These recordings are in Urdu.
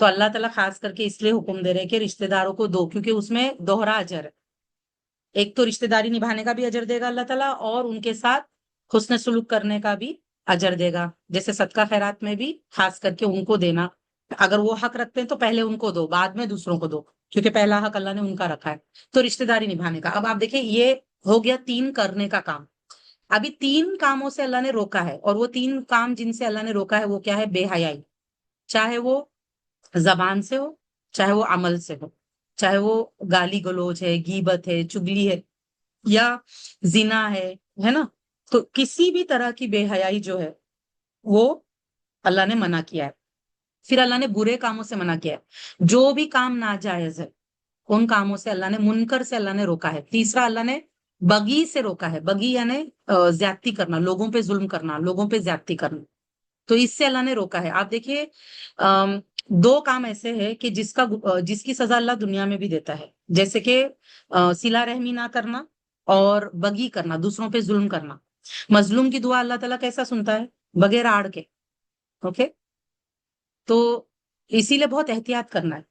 تو اللہ تعالیٰ خاص کر کے اس لیے حکم دے رہے کہ رشتے داروں کو دو، کیونکہ اس میں دوہرا اجر ہے. ایک تو رشتے داری نبھانے کا بھی اجر دے گا اللہ تعالیٰ، اور ان کے ساتھ حسن سلوک کرنے کا بھی اجر دے گا. جیسے صدقہ خیرات میں بھی خاص کر کے ان کو دینا، اگر وہ حق رکھتے ہیں تو پہلے ان کو دو، بعد میں دوسروں کو دو، کیونکہ پہلا حق اللہ نے ان کا رکھا ہے. تو رشتے داری نبھانے کا. اب آپ دیکھیں یہ ہو گیا 3 کرنے کا کام. ابھی 3 کاموں سے اللہ نے روکا ہے، اور وہ 3 کام جن سے اللہ نے روکا ہے وہ کیا ہے؟ بے حیائی. چاہے وہ زبان سے ہو، چاہے وہ عمل سے ہو، چاہے وہ گالی گلوچ ہے، غیبت ہے، چگلی ہے، یا زنا ہے نا. تو کسی بھی طرح کی بے حیائی جو ہے وہ اللہ نے منع کیا ہے. پھر اللہ نے برے کاموں سے منع کیا ہے. جو بھی کام ناجائز ہے ان کاموں سے اللہ نے، منکر سے اللہ نے روکا ہے. تیسرا اللہ نے بغی سے روکا ہے. بغی یعنی زیادتی کرنا، لوگوں پہ ظلم کرنا، لوگوں پہ زیادتی کرنا. تو اس سے اللہ نے روکا ہے. آپ دیکھیے 2 کام ایسے ہیں کہ جس کی سزا اللہ دنیا میں بھی دیتا ہے، جیسے کہ صلہ رحمی نہ کرنا اور بغی کرنا، دوسروں پہ ظلم کرنا. مظلوم کی دعا اللہ تعالیٰ کیسا سنتا ہے؟ بغیر آڑ کے. اوکے، تو اسی لیے بہت احتیاط کرنا ہے.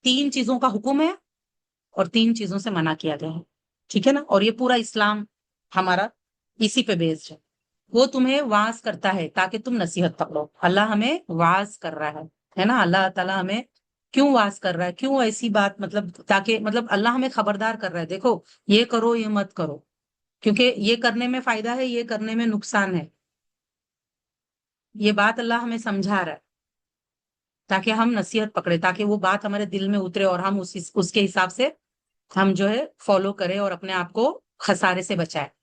3 چیزوں کا حکم ہے اور 3 چیزوں سے منع کیا گیا ہے. ٹھیک ہے نا. اور یہ پورا اسلام ہمارا اسی پہ بیسڈ ہے. وہ تمہیں واعظ کرتا ہے تاکہ تم نصیحت پکڑو. اللہ ہمیں واعظ کر رہا ہے نا. اللہ تعالیٰ ہمیں کیوں واعظ کر رہا ہے؟ کیوں ایسی بات، مطلب تاکہ مطلب اللہ ہمیں خبردار کر رہا ہے، دیکھو یہ کرو یہ مت کرو، کیونکہ یہ کرنے میں فائدہ ہے، یہ کرنے میں نقصان ہے. یہ بات اللہ ہمیں سمجھا رہا ہے تاکہ ہم نصیحت پکڑے، تاکہ وہ بات ہمارے دل میں اترے اور ہم اس کے حساب سے ہم جو ہے فالو کریں اور اپنے آپ کو خسارے سے بچائے.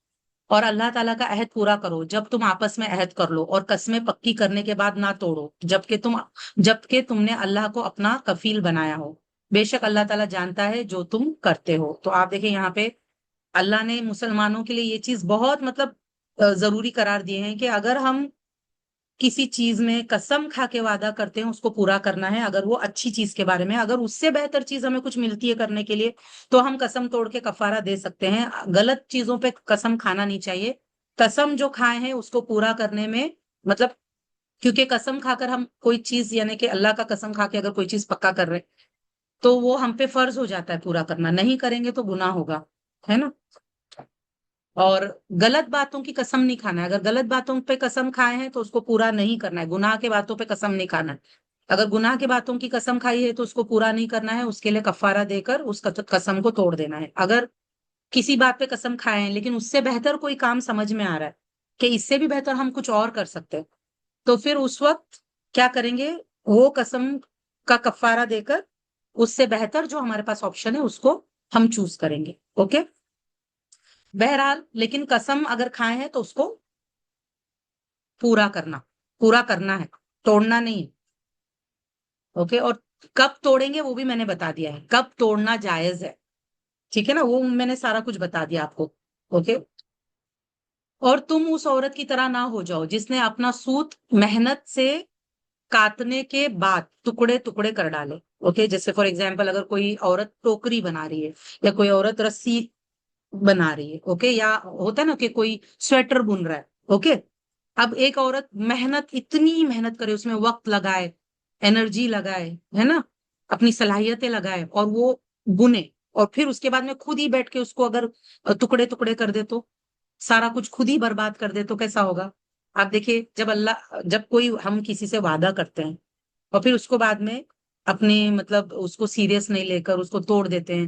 اور اللہ تعالیٰ کا عہد پورا کرو. جب تم آپس میں عہد کر لو اور قسمیں پکی کرنے کے بعد نہ توڑو، جبکہ تم نے اللہ کو اپنا کفیل بنایا ہو. بے شک اللہ تعالیٰ جانتا ہے جو تم کرتے ہو. تو آپ دیکھیں یہاں پہ اللہ نے مسلمانوں کے لیے یہ چیز بہت مطلب ضروری قرار دیے ہیں کہ اگر ہم کسی چیز میں قسم کھا کے وعدہ کرتے ہیں اس کو پورا کرنا ہے. اگر وہ اچھی چیز کے بارے میں، اگر اس سے بہتر چیز ہمیں کچھ ملتی ہے کرنے کے لیے تو ہم قسم توڑ کے کفارہ دے سکتے ہیں. غلط چیزوں پہ قسم کھانا نہیں چاہیے. قسم جو کھائے ہیں اس کو پورا کرنے میں مطلب، کیونکہ قسم کھا کر ہم کوئی چیز، یعنی کہ اللہ کا قسم کھا کے اگر کوئی چیز پکا کر رہے تو وہ ہم پہ فرض ہو جاتا ہے پورا کرنا. نہیں کریں گے تو گناہ ہوگا، ہے نا. اور غلط باتوں کی قسم نہیں کھانا ہے. اگر غلط باتوں پہ قسم کھائے ہیں تو اس کو پورا نہیں کرنا ہے. گناہ کے باتوں پہ قسم نہیں کھانا ہے. اگر گناہ کے باتوں کی قسم کھائی ہے تو اس کو پورا نہیں کرنا ہے، اس کے لیے کفارہ دے کر اس قسم کو توڑ دینا ہے. اگر کسی بات پہ قسم کھائے ہیں لیکن اس سے بہتر کوئی کام سمجھ میں آ رہا ہے کہ اس سے بھی بہتر ہم کچھ اور کر سکتے ہیں، تو پھر اس وقت کیا کریں گے؟ وہ قسم کا کفارہ دے کر اس سے بہتر جو ہمارے پاس آپشن ہے اس کو ہم چوز کریں گے. اوکے. بہرحال لیکن قسم اگر کھائے ہیں تو اس کو پورا کرنا ہے، توڑنا نہیں. اوکے. اور کب توڑیں گے وہ بھی میں نے بتا دیا ہے، کب توڑنا جائز ہے. ٹھیک ہے نا، وہ میں نے سارا کچھ بتا دیا آپ کو. اوکے. اور تم اس عورت کی طرح نہ ہو جاؤ جس نے اپنا سوت محنت سے کاٹنے کے بعد ٹکڑے ٹکڑے کر ڈالے. اوکے. جیسے فار ایگزامپل اگر کوئی عورت ٹوکری بنا رہی ہے یا کوئی عورت رسی بنا رہی ہے، اوکے، یا ہوتا ہے نا کہ کوئی سویٹر بن رہا ہے. اوکے. اب ایک عورت اتنی محنت کرے، اس میں وقت لگائے، انرجی لگائے، ہے نا، اپنی صلاحیتیں لگائے اور وہ بنے، اور پھر اس کے بعد میں خود ہی بیٹھ کے اس کو اگر ٹکڑے ٹکڑے کر دے تو سارا کچھ خود ہی برباد کر دے تو کیسا ہوگا؟ آپ دیکھیے جب کوئی ہم کسی سے وعدہ کرتے ہیں اور پھر اس کو بعد میں اپنے مطلب اس کو سیریس نہیں لے کر اس کو توڑ دیتے ہیں،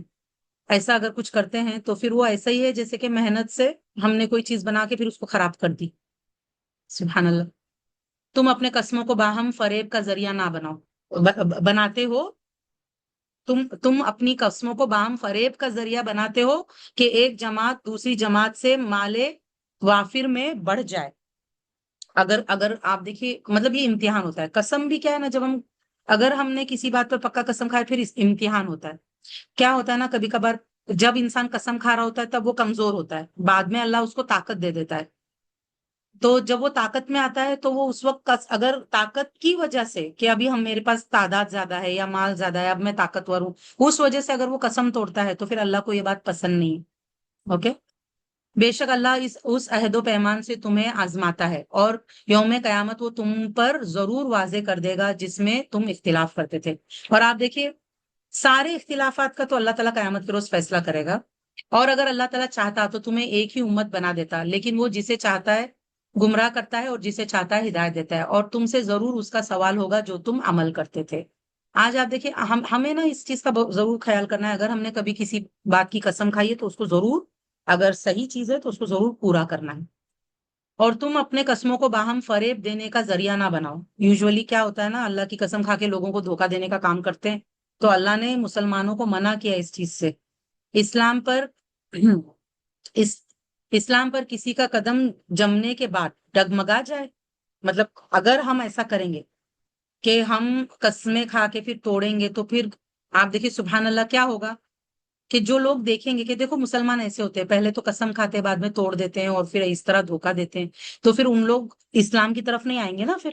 ایسا اگر کچھ کرتے ہیں تو پھر وہ ایسا ہی ہے جیسے کہ محنت سے ہم نے کوئی چیز بنا کے پھر اس کو خراب کر دی. سبحان اللہ. تم اپنے قسموں کو باہم فریب کا ذریعہ نہ بناتے ہو. تم اپنی قسموں کو باہم فریب کا ذریعہ بناتے ہو کہ ایک جماعت دوسری جماعت سے مال وافر میں بڑھ جائے. اگر آپ دیکھیے مطلب یہ امتحان ہوتا ہے. قسم بھی کیا ہے نا، جب اگر ہم نے کسی بات پر پکا قسم کھائے پھر امتحان ہوتا ہے. کیا ہوتا ہے نا، کبھی کبھار جب انسان قسم کھا رہا ہوتا ہے تب وہ کمزور ہوتا ہے، بعد میں اللہ اس کو طاقت دے دیتا ہے. تو جب وہ طاقت میں آتا ہے تو وہ اس وقت اگر طاقت کی وجہ سے کہ ابھی میرے پاس تعداد زیادہ ہے یا مال زیادہ ہے، اب میں طاقتور ہوں، اس وجہ سے اگر وہ قسم توڑتا ہے تو پھر اللہ کو یہ بات پسند نہیں ہے. اوکے. بے شک اللہ اس عہد و پیمان سے تمہیں آزماتا ہے، اور یوم قیامت وہ تم پر ضرور واضح کر دے گا جس میں تم اختلاف کرتے تھے۔ اور آپ دیکھیے سارے اختلافات کا تو اللہ تعالیٰ قیامت کے روز فیصلہ کرے گا، اور اگر اللہ تعالیٰ چاہتا تو تمہیں ایک ہی امت بنا دیتا، لیکن وہ جسے چاہتا ہے گمراہ کرتا ہے اور جسے چاہتا ہے ہدایت دیتا ہے، اور تم سے ضرور اس کا سوال ہوگا جو تم عمل کرتے تھے۔ آج آپ دیکھیں ہمیں نا اس چیز کا ضرور خیال کرنا ہے، اگر ہم نے کبھی کسی بات کی قسم کھائی ہے تو اس کو ضرور، اگر صحیح چیز ہے تو اس کو ضرور پورا کرنا ہے، اور تم اپنے قسموں کو باہم فریب دینے کا ذریعہ نہ بناؤ۔ یوزولی کیا ہوتا ہے نا، اللہ کی قسم کھا کے لوگوں کو دھوکا دینے کا کام کرتے ہیں، تو اللہ نے مسلمانوں کو منع کیا اس چیز سے۔ اسلام پر اس اسلام پر کسی کا قدم جمنے کے بعد ڈگمگا جائے، مطلب اگر ہم ایسا کریں گے کہ ہم قسمیں کھا کے پھر توڑیں گے، تو پھر آپ دیکھیے سبحان اللہ کیا ہوگا، کہ جو لوگ دیکھیں گے کہ دیکھو مسلمان ایسے ہوتے ہیں، پہلے تو قسم کھاتے ہیں بعد میں توڑ دیتے ہیں اور پھر اس طرح دھوکا دیتے ہیں، تو پھر ان لوگ اسلام کی طرف نہیں آئیں گے نا پھر۔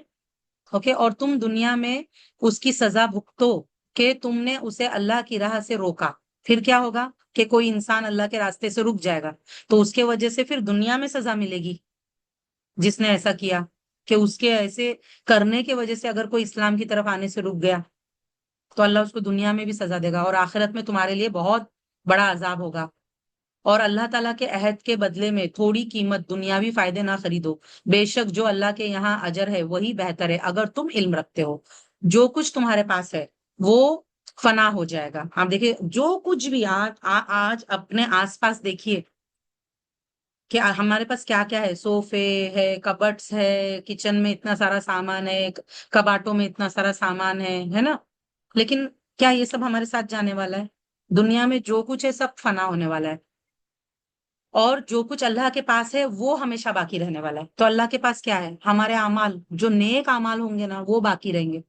اوکے، اور تم دنیا میں اس کی سزا بھگتو کہ تم نے اسے اللہ کی راہ سے روکا، پھر کیا ہوگا کہ کوئی انسان اللہ کے راستے سے رک جائے گا تو اس کے وجہ سے پھر دنیا میں سزا ملے گی، جس نے ایسا کیا کہ اس کے ایسے کرنے کی وجہ سے اگر کوئی اسلام کی طرف آنے سے رک گیا تو اللہ اس کو دنیا میں بھی سزا دے گا، اور آخرت میں تمہارے لیے بہت بڑا عذاب ہوگا۔ اور اللہ تعالیٰ کے عہد کے بدلے میں تھوڑی قیمت دنیاوی فائدے نہ خریدو، بے شک جو اللہ کے یہاں اجر ہے وہی بہتر ہے اگر تم علم رکھتے ہو۔ جو کچھ تمہارے پاس ہے وہ فنا ہو جائے گا۔ آپ دیکھیے جو کچھ بھی آج اپنے آس پاس دیکھیے کہ ہمارے پاس کیا کیا ہے، صوفے ہے، کبٹس ہے، کچن میں اتنا سارا سامان ہے، کباٹوں میں اتنا سارا سامان ہے نا، لیکن کیا یہ سب ہمارے ساتھ جانے والا ہے؟ دنیا میں جو کچھ ہے سب فنا ہونے والا ہے، اور جو کچھ اللہ کے پاس ہے وہ ہمیشہ باقی رہنے والا ہے۔ تو اللہ کے پاس کیا ہے؟ ہمارے اعمال، جو نیک اعمال ہوں گے نا وہ باقی رہیں گے،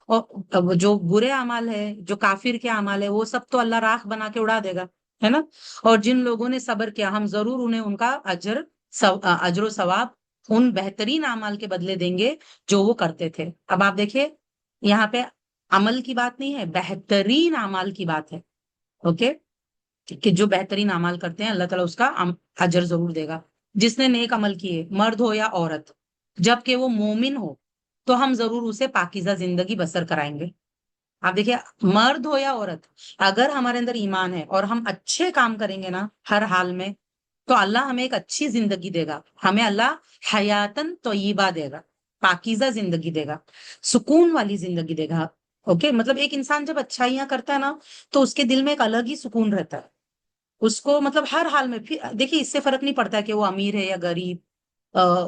اور جو برے اعمال ہے، جو کافر کے اعمال ہے، وہ سب تو اللہ راکھ بنا کے اڑا دے گا، ہے نا۔ اور جن لوگوں نے صبر کیا ہم ضرور انہیں ان کا اجر و ثواب ان بہترین اعمال کے بدلے دیں گے جو وہ کرتے تھے۔ اب آپ دیکھیں یہاں پہ عمل کی بات نہیں ہے، بہترین اعمال کی بات ہے، اوکے، کہ جو بہترین اعمال کرتے ہیں اللہ تعالیٰ اس کا اجر ضرور دے گا۔ جس نے نیک عمل کیے، مرد ہو یا عورت، جب کہ وہ مومن ہو تو ہم ضرور اسے پاکیزہ زندگی بسر کرائیں گے۔ آپ دیکھیے مرد ہو یا عورت، اگر ہمارے اندر ایمان ہے اور ہم اچھے کام کریں گے نا ہر حال میں، تو اللہ ہمیں ایک اچھی زندگی دے گا، ہمیں اللہ حیاتن طیبہ دے گا، پاکیزہ زندگی دے گا، سکون والی زندگی دے گا۔ اوکے، مطلب ایک انسان جب اچھائیاں کرتا ہے نا تو اس کے دل میں ایک الگ ہی سکون رہتا ہے، اس کو مطلب ہر حال میں، پھر دیکھیے اس سے فرق نہیں پڑتا کہ وہ امیر ہے یا غریب،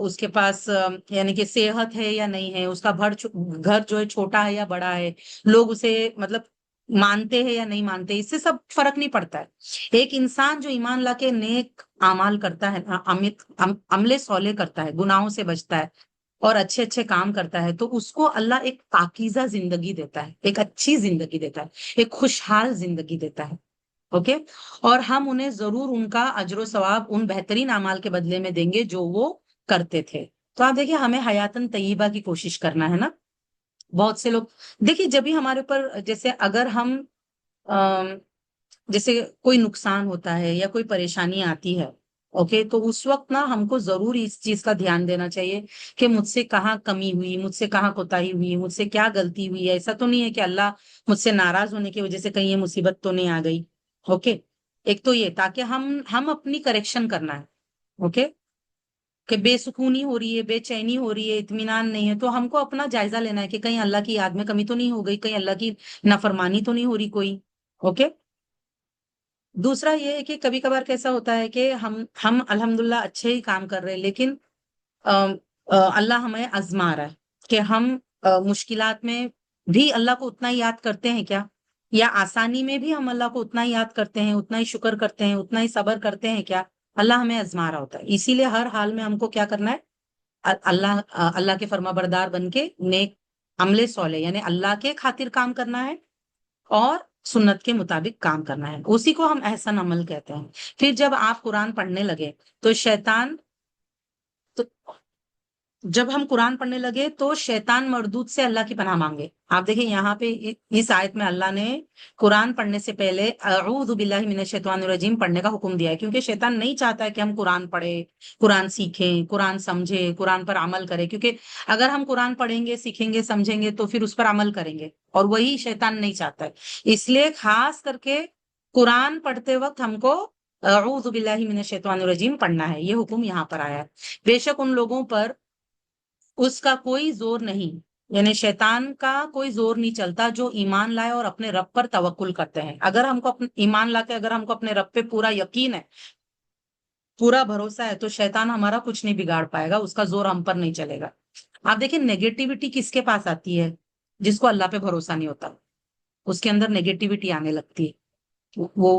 اس کے پاس یعنی کہ صحت ہے یا نہیں ہے، اس کا گھر جو ہے چھوٹا ہے یا بڑا ہے، لوگ اسے مطلب مانتے ہیں یا نہیں مانتے، اس سے سب فرق نہیں پڑتا ہے۔ ایک انسان جو ایمان لا کے نیک اعمال کرتا ہے، عمل صالح کرتا ہے، گناہوں سے بچتا ہے اور اچھے اچھے کام کرتا ہے، تو اس کو اللہ ایک پاکیزہ زندگی دیتا ہے، ایک اچھی زندگی دیتا ہے، ایک خوشحال زندگی دیتا ہے، اوکے۔ اور ہم انہیں ضرور ان کا اجر و ثواب ان بہترین اعمال کے بدلے میں دیں گے جو وہ کرتے تھے۔ تو آپ دیکھیے ہمیں حیاتن طیبہ کی کوشش کرنا ہے نا۔ بہت سے لوگ دیکھیے جب بھی ہمارے اوپر جیسے اگر ہم جیسے کوئی نقصان ہوتا ہے یا کوئی پریشانی آتی ہے، اوکے، تو اس وقت نا ہم کو ضرور اس چیز کا دھیان دینا چاہیے کہ مجھ سے کہاں کمی ہوئی، مجھ سے کہاں کوتاہی ہوئی، مجھ سے کیا غلطی ہوئی ہے۔ ایسا تو نہیں ہے کہ اللہ مجھ سے ناراض ہونے کی وجہ سے کہیں یہ مصیبت تو نہیں آ گئی، اوکے۔ ایک تو یہ تاکہ ہم اپنی کریکشن کرنا ہے، اوکے، کہ بے سکونی ہو رہی ہے، بے چینی ہو رہی ہے، اطمینان نہیں ہے، تو ہم کو اپنا جائزہ لینا ہے کہ کہیں اللہ کی یاد میں کمی تو نہیں ہو گئی، کہیں اللہ کی نافرمانی تو نہیں ہو رہی کوئی، اوکے۔ دوسرا یہ ہے کہ کبھی کبھار کیسا ہوتا ہے کہ ہم الحمدللہ اچھے ہی کام کر رہے ہیں، لیکن اللہ ہمیں آزما رہا ہے کہ ہم مشکلات میں بھی اللہ کو اتنا ہی یاد کرتے ہیں کیا، یا آسانی میں بھی ہم اللہ کو اتنا ہی یاد کرتے ہیں، اتنا ہی شکر کرتے ہیں، اتنا ہی صبر کرتے ہیں کیا؟ اللہ ہمیں آزما رہا ہوتا ہے، اسی لیے ہر حال میں ہم کو کیا کرنا ہے؟ اللہ کے فرما بردار بن کے نیک عمل صالح یعنی اللہ کے خاطر کام کرنا ہے، اور سنت کے مطابق کام کرنا ہے، اسی کو ہم احسن عمل کہتے ہیں۔ پھر جب آپ قرآن پڑھنے لگے تو شیطان تو جب ہم قرآن پڑھنے لگے تو شیطان مردود سے اللہ کی پناہ مانگے. آپ دیکھیں یہاں پہ اس آیت میں اللہ نے قرآن پڑھنے سے پہلے اعوذ باللہ من الشیطان الرجیم پڑھنے کا حکم دیا ہے، کیونکہ شیطان نہیں چاہتا ہے کہ ہم قرآن پڑھیں، قرآن سیکھیں، قرآن سمجھیں، قرآن پر عمل کریں. کیونکہ اگر ہم قرآن پڑھیں گے، سیکھیں گے، سمجھیں گے تو پھر اس پر عمل کریں گے، اور وہی شیطان نہیں چاہتا ہے. اس لیے خاص کر کے قرآن پڑھتے وقت ہم کو اعوذ باللہ من الشیطان الرجیم پڑھنا ہے. یہ حکم یہاں پر آیا ہے. بے شک ان لوگوں پر اس کا کوئی زور نہیں، یعنی شیطان کا کوئی زور نہیں چلتا جو ایمان لائے اور اپنے رب پر توکل کرتے ہیں. اگر ہم کو ایمان لا کے اگر ہم کو اپنے رب پہ پورا یقین ہے، پورا بھروسہ ہے، تو شیطان ہمارا کچھ نہیں بگاڑ پائے گا، اس کا زور ہم پر نہیں چلے گا. آپ دیکھیں نیگیٹیوٹی کس کے پاس آتی ہے؟ جس کو اللہ پہ بھروسہ نہیں ہوتا، اس کے اندر نیگیٹیوٹی آنے لگتی ہے. وہ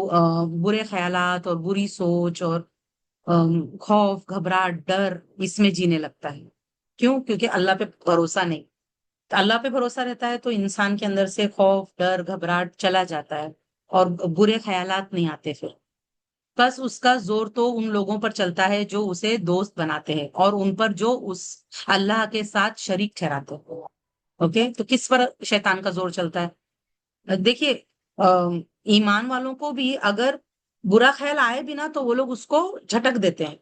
برے خیالات اور بری سوچ اور خوف، گھبراہٹ، ڈر اس میں جینے لگتا ہے. کیوں؟ کیونکہ اللہ پہ بھروسہ نہیں. تو اللہ پہ بھروسہ رہتا ہے تو انسان کے اندر سے خوف، ڈر، گھبراہٹ چلا جاتا ہے اور برے خیالات نہیں آتے. پھر بس اس کا زور تو ان لوگوں پر چلتا ہے جو اسے دوست بناتے ہیں اور ان پر جو اس اللہ کے ساتھ شریک ٹھہراتے ہیں. اوکے، تو کس پر شیطان کا زور چلتا ہے؟ دیکھیے ایمان والوں کو بھی اگر برا خیال آئے بھی نا تو وہ لوگ اس کو جھٹک دیتے ہیں،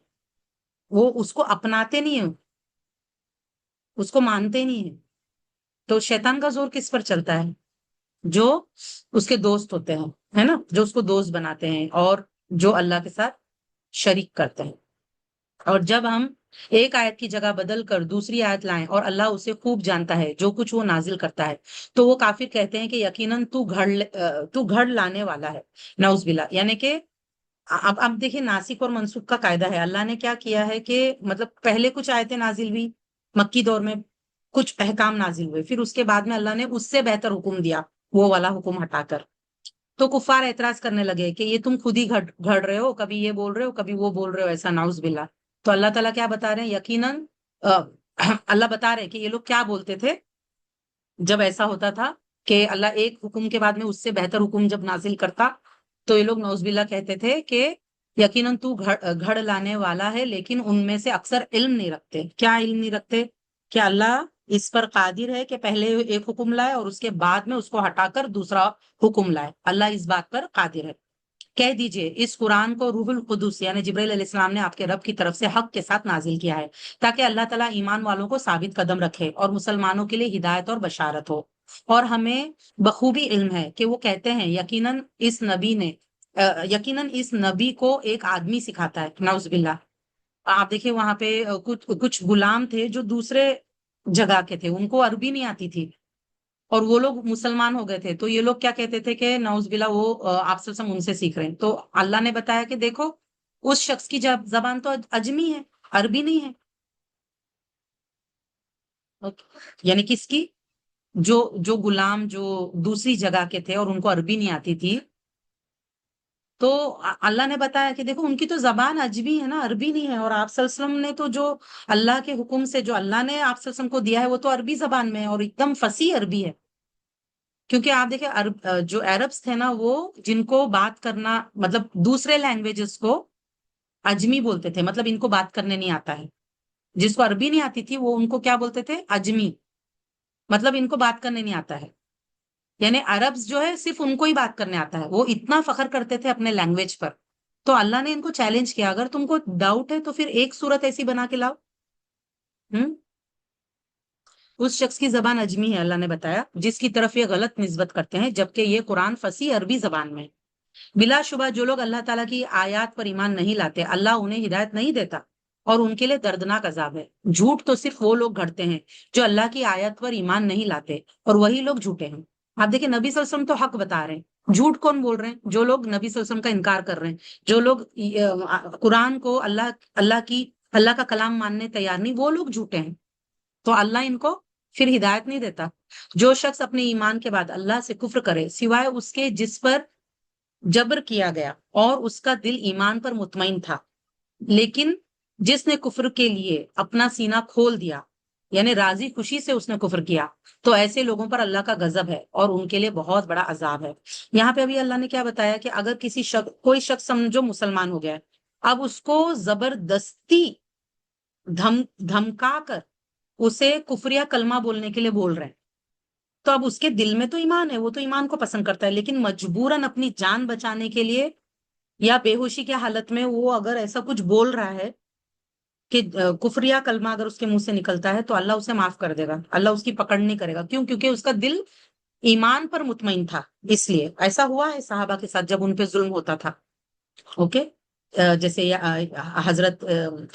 وہ اس کو اپناتے نہیں ہیں، اس کو مانتے نہیں ہیں. تو شیطان کا زور کس پر چلتا ہے؟ جو اس کے دوست ہوتے ہیں، ہے نا، جو اس کو دوست بناتے ہیں اور جو اللہ کے ساتھ شریک کرتے ہیں. اور جب ہم ایک آیت کی جگہ بدل کر دوسری آیت لائیں اور اللہ اسے خوب جانتا ہے جو کچھ وہ نازل کرتا ہے، تو وہ کافر کہتے ہیں کہ یقیناً تو گھڑ لانے والا ہے. نعوذ باللہ. یعنی کہ اب دیکھیں ناسخ اور منسوخ کا قاعدہ ہے. اللہ نے کیا کیا ہے کہ مطلب پہلے کچھ آیتیں نازل ہوئی مکی دور میں، کچھ احکام نازل ہوئے، پھر اس کے بعد میں اللہ نے اس سے بہتر حکم دیا وہ والا حکم ہٹا کر. تو کفار اعتراض کرنے لگے کہ یہ تم خود ہی گھڑ رہے ہو، کبھی یہ بول رہے ہو، کبھی وہ بول رہے ہو، ایسا. نعوذ باللہ. تو اللہ تعالیٰ کیا بتا رہے ہیں؟ یقیناً اللہ بتا رہے ہیں کہ یہ لوگ کیا بولتے تھے جب ایسا ہوتا تھا کہ اللہ ایک حکم کے بعد میں اس سے بہتر حکم جب نازل کرتا، تو یہ لوگ نعوذ باللہ کہتے تھے کہ یقیناً تو گھڑ لانے والا ہے. لیکن ان میں سے اکثر علم نہیں رکھتے. کیا علم نہیں رکھتے؟ کہ اللہ اس پر قادر ہے کہ پہلے ایک حکم لائے اور اس کے بعد میں اس کو ہٹا کر دوسرا حکم لائے. اللہ اس بات پر قادر ہے. کہہ دیجئے اس قرآن کو روح القدس یعنی جبرائیل علیہ السلام نے آپ کے رب کی طرف سے حق کے ساتھ نازل کیا ہے، تاکہ اللہ تعالیٰ ایمان والوں کو ثابت قدم رکھے اور مسلمانوں کے لیے ہدایت اور بشارت ہو. اور ہمیں بخوبی علم ہے کہ وہ کہتے ہیں یقیناً اس نبی کو ایک آدمی سکھاتا ہے. نعوذ باللہ. آپ دیکھیں وہاں پہ کچھ غلام تھے جو دوسرے جگہ کے تھے، ان کو عربی نہیں آتی تھی اور وہ لوگ مسلمان ہو گئے تھے. تو یہ لوگ کیا کہتے تھے کہ نعوذ باللہ وہ آپ سے ان سے سیکھ رہے ہیں. تو اللہ نے بتایا کہ دیکھو اس شخص کی زبان تو اجمی ہے، عربی نہیں ہے. یعنی کس کی؟ جو غلام جو دوسری جگہ کے تھے اور ان کو عربی نہیں آتی تھی، تو اللہ نے بتایا کہ دیکھو ان کی تو زبان اجمی ہے نا، عربی نہیں ہے. اور آپ صلی اللہ علیہ وسلم نے تو جو اللہ کے حکم سے جو اللہ نے آپ صلی اللہ علیہ وسلم کو دیا ہے وہ تو عربی زبان میں ہے اور ایک دم فصیح عربی ہے. کیونکہ آپ دیکھیں جو عربس تھے نا، وہ جن کو بات کرنا مطلب دوسرے لینگویجز کو اجمی بولتے تھے، مطلب ان کو بات کرنے نہیں آتا ہے. جس کو عربی نہیں آتی تھی وہ ان کو کیا بولتے تھے؟ اجمی. مطلب ان کو بات کرنے نہیں آتا ہے. یعنی عربز جو ہے صرف ان کو ہی بات کرنے آتا ہے. وہ اتنا فخر کرتے تھے اپنے لینگویج پر. تو اللہ نے ان کو چیلنج کیا اگر تم کو ڈاؤٹ ہے تو پھر ایک صورت ایسی بنا کے لاؤ. اس شخص کی زبان اجمی ہے، اللہ نے بتایا، جس کی طرف یہ غلط نسبت کرتے ہیں، جبکہ یہ قرآن فصیح عربی زبان میں. بلا شبہ جو لوگ اللہ تعالیٰ کی آیات پر ایمان نہیں لاتے، اللہ انہیں ہدایت نہیں دیتا اور ان کے لیے دردناک عذاب ہے. جھوٹ تو صرف وہ لوگ گھڑتے ہیں جو اللہ کی آیت پر ایمان نہیں لاتے، اور وہی لوگ جھوٹے ہیں. آپ دیکھیں نبی صلی اللہ علیہ وسلم تو حق بتا رہے ہیں، جھوٹ کون بول رہے ہیں؟ جو لوگ نبی صلی اللہ علیہ وسلم کا انکار کر رہے ہیں، جو لوگ قرآن کو اللہ کا کلام ماننے تیار نہیں، وہ لوگ جھوٹے ہیں. تو اللہ ان کو پھر ہدایت نہیں دیتا. جو شخص اپنے ایمان کے بعد اللہ سے کفر کرے سوائے اس کے جس پر جبر کیا گیا اور اس کا دل ایمان پر مطمئن تھا، لیکن جس نے کفر کے لیے اپنا سینہ کھول دیا، یعنی راضی خوشی سے اس نے کفر کیا، تو ایسے لوگوں پر اللہ کا غضب ہے اور ان کے لیے بہت بڑا عذاب ہے. یہاں پہ ابھی اللہ نے کیا بتایا کہ اگر کوئی شخص سمجھو مسلمان ہو گیا ہے، اب اس کو زبردستی دھمکا کر اسے کفر یا کلمہ بولنے کے لیے بول رہے ہیں، تو اب اس کے دل میں تو ایمان ہے، وہ تو ایمان کو پسند کرتا ہے، لیکن مجبوراً اپنی جان بچانے کے لیے یا بے ہوشی کی حالت میں وہ اگر ایسا کچھ بول رہا ہے کہ کفر یا کلمہ اگر اس کے منہ سے نکلتا ہے تو اللہ اسے معاف کر دے گا، اللہ اس کی پکڑ نہیں کرے گا، کیوں؟ کیونکہ اس کا دل ایمان پر مطمئن تھا، اس لیے ایسا ہوا ہے صحابہ کے ساتھ جب ان پہ ظلم ہوتا تھا. اوکے. جیسے حضرت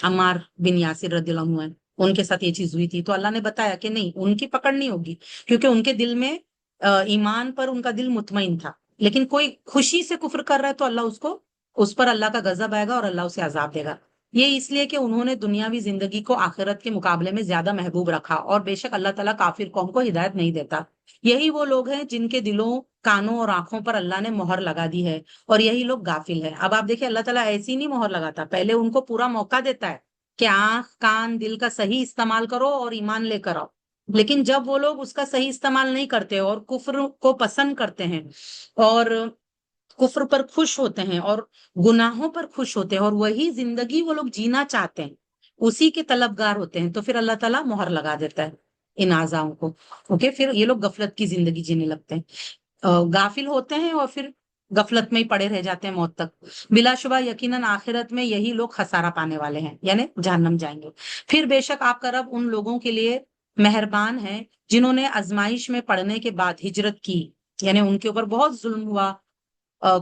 عمار بن یاسر رضی اللہ عنہ ہیں، ان کے ساتھ یہ چیز ہوئی تھی، تو اللہ نے بتایا کہ نہیں، ان کی پکڑ نہیں ہوگی، کیونکہ ان کے دل میں ایمان پر ان کا دل مطمئن تھا. لیکن کوئی خوشی سے کفر کر رہا ہے تو اللہ اس پر اللہ کا غضب آئے گا اور اللہ اسے عذاب دے گا. یہ اس لیے کہ انہوں نے دنیاوی زندگی کو آخرت کے مقابلے میں زیادہ محبوب رکھا، اور بے شک اللہ تعالیٰ کافر قوم کو ہدایت نہیں دیتا. یہی وہ لوگ ہیں جن کے دلوں، کانوں اور آنکھوں پر اللہ نے مہر لگا دی ہے، اور یہی لوگ غافل ہیں. اب آپ دیکھیں اللہ تعالیٰ ایسی نہیں مہر لگاتا، پہلے ان کو پورا موقع دیتا ہے کہ آنکھ کان دل کا صحیح استعمال کرو اور ایمان لے کر آؤ. لیکن جب وہ لوگ اس کا صحیح استعمال نہیں کرتے اور کفر کو پسند کرتے ہیں اور کفر پر خوش ہوتے ہیں اور گناہوں پر خوش ہوتے ہیں اور وہی زندگی وہ لوگ جینا چاہتے ہیں، اسی کے طلبگار ہوتے ہیں، تو پھر اللہ تعالیٰ مہر لگا دیتا ہے ان اعضاؤں کو. اوکے. پھر یہ لوگ غفلت کی زندگی جینے لگتے ہیں، غافل ہوتے ہیں اور پھر غفلت میں ہی پڑے رہ جاتے ہیں موت تک. بلا شبہ یقیناً آخرت میں یہی لوگ خسارہ پانے والے ہیں، یعنی جہنم جائیں گے. پھر بے شک آپ کا رب ان لوگوں کے لیے مہربان ہے جنہوں نے آزمائش میں پڑنے کے بعد ہجرت کی، یعنی ان کے اوپر بہت ظلم ہوا،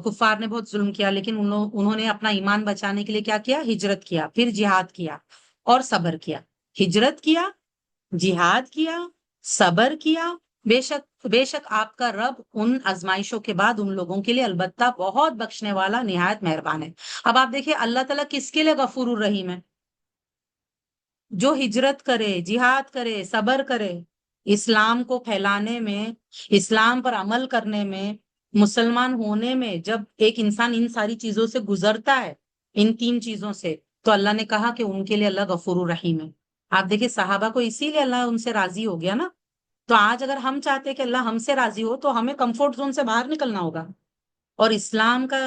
کفار نے بہت ظلم کیا، لیکن انہوں نے اپنا ایمان بچانے کے لیے کیا کیا؟ ہجرت کیا، پھر جہاد کیا اور صبر کیا. ہجرت کیا، جہاد کیا، صبر کیا. بے شک آپ کا رب ان آزمائشوں کے بعد ان لوگوں کے لیے البتہ بہت بخشنے والا، نہایت مہربان ہے. اب آپ دیکھیں اللہ تعالیٰ کس کے لیے غفور الرحیم ہے؟ جو ہجرت کرے، جہاد کرے، صبر کرے، اسلام کو پھیلانے میں، اسلام پر عمل کرنے میں، مسلمان ہونے میں، جب ایک انسان ان ساری چیزوں سے گزرتا ہے، ان تین چیزوں سے، تو اللہ نے کہا کہ ان کے لیے اللہ غفور الرحیم ہے. آپ دیکھیں صحابہ کو اسی لیے اللہ ان سے راضی ہو گیا نا. تو آج اگر ہم چاہتے کہ اللہ ہم سے راضی ہو تو ہمیں کمفورٹ زون سے باہر نکلنا ہوگا اور اسلام کا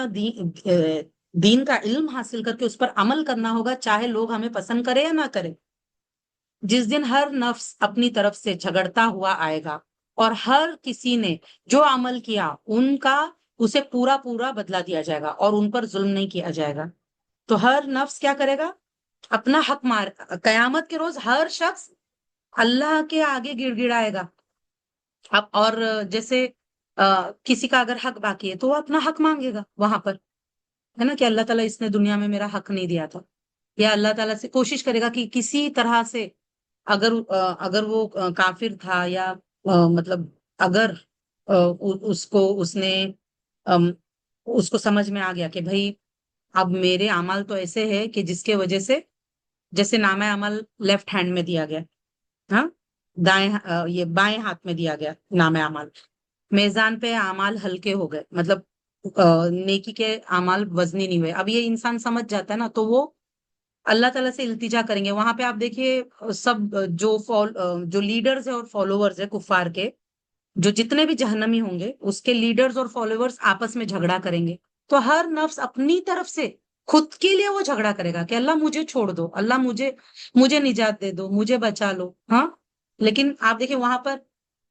دین کا علم حاصل کر کے اس پر عمل کرنا ہوگا، چاہے لوگ ہمیں پسند کرے یا نہ کرے. جس دن ہر نفس اپنی طرف سے جھگڑتا ہوا آئے گا اور ہر کسی نے جو عمل کیا ان کا اسے پورا پورا بدلہ دیا جائے گا اور ان پر ظلم نہیں کیا جائے گا. تو ہر نفس کیا کرے گا؟ اپنا حق مار. قیامت کے روز ہر شخص اللہ کے آگے گڑ گڑائے گا. اب اور جیسے کسی کا اگر حق باقی ہے تو وہ اپنا حق مانگے گا وہاں پر، ہے نا، کہ اللہ تعالیٰ اس نے دنیا میں میرا حق نہیں دیا تھا، یا اللہ تعالیٰ سے کوشش کرے گا کہ کسی طرح سے اگر وہ کافر تھا یا مطلب اگر اس نے اس کو سمجھ میں آ گیا کہ بھائی اب میرے اعمال تو ایسے ہے کہ جس کے وجہ سے، جیسے نامہ عمل لیفٹ ہینڈ میں دیا گیا، ہاں، یہ بائیں ہاتھ میں دیا گیا نامہ عمل، میزان پہ اعمال ہلکے ہو گئے، مطلب نیکی کے اعمال وزنی نہیں ہوئے. اب یہ انسان سمجھ جاتا ہے نا تو وہ اللہ تعالیٰ سے التجا کریں گے. وہاں پہ آپ دیکھیے سب جو لیڈرز ہیں اور فالوورز ہیں کفار کے، جو جتنے بھی جہنمی ہوں گے اس کے لیڈرز اور فالوورز آپس میں جھگڑا کریں گے. تو ہر نفس اپنی طرف سے خود کے لیے وہ جھگڑا کرے گا کہ اللہ مجھے چھوڑ دو، اللہ مجھے نجات دے دو، مجھے بچا لو. ہاں، لیکن آپ دیکھیں وہاں پر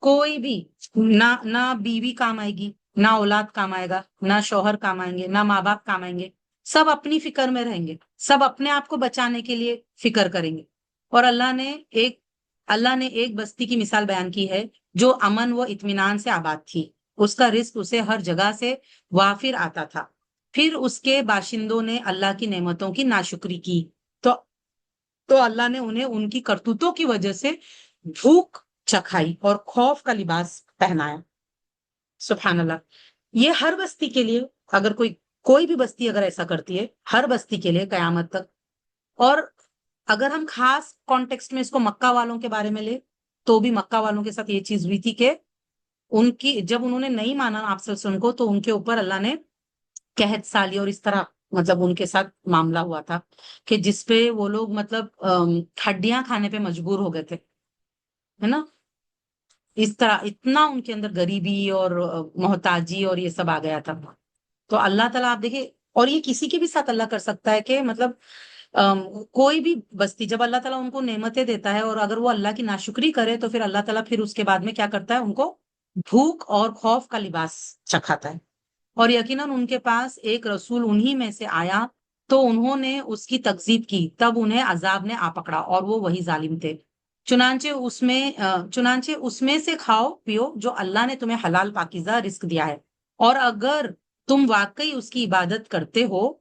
کوئی بھی نہ بیوی کام آئے گی، نہ اولاد کام آئے گا، نہ شوہر کام آئیں گے، نہ ماں باپ کام آئیں گے. سب اپنی فکر میں رہیں گے، سب اپنے آپ کو بچانے کے لیے فکر کریں گے. اور اللہ نے ایک بستی کی مثال بیان کی ہے جو امن و اطمینان سے آباد تھی، اس کا رزق اسے ہر جگہ سے وافر آتا تھا. پھر اس کے باشندوں نے اللہ کی نعمتوں کی ناشکری کی تو اللہ نے انہیں ان کی کرتوتوں کی وجہ سے بھوک چکھائی اور خوف کا لباس پہنایا. سبحان اللہ. یہ ہر بستی کے لیے، اگر کوئی بھی بستی اگر ایسا کرتی ہے، ہر بستی کے لیے قیامت تک. اور اگر ہم خاص کانٹیکسٹ میں اس کو مکہ والوں کے بارے میں لیں تو بھی مکہ والوں کے ساتھ یہ چیز ہوئی تھی کہ جب انہوں نے نہیں مانا آپ صلی اللہ علیہ وسلم کو تو ان کے اوپر اللہ نے قحط سالی اور اس طرح مطلب ان کے ساتھ معاملہ ہوا تھا کہ جس پہ وہ لوگ مطلب ہڈیاں کھانے پہ مجبور ہو گئے تھے، ہے نا. اس طرح اتنا ان کے اندر غریبی اور محتاجی اور یہ سب آ گیا تھا. تو اللہ تعالیٰ آپ دیکھیں، اور یہ کسی کے بھی ساتھ اللہ کر سکتا ہے کہ مطلب کوئی بھی بستی جب اللہ تعالیٰ ان کو نعمتیں دیتا ہے اور اگر وہ اللہ کی ناشکری کرے تو پھر اللہ تعالیٰ پھر اس کے بعد میں کیا کرتا ہے، ان کو بھوک اور خوف کا لباس چکھاتا ہے۔ اور یقیناً ان کے پاس ایک رسول انہی میں سے آیا تو انہوں نے اس کی تکذیب کی، تب انہیں عذاب نے آ پکڑا اور وہ وہی ظالم تھے۔ چنانچہ اس میں سے کھاؤ پیو جو اللہ نے تمہیں حلال پاکیزہ رزق دیا ہے، اور اگر تم واقعی اس کی عبادت کرتے ہو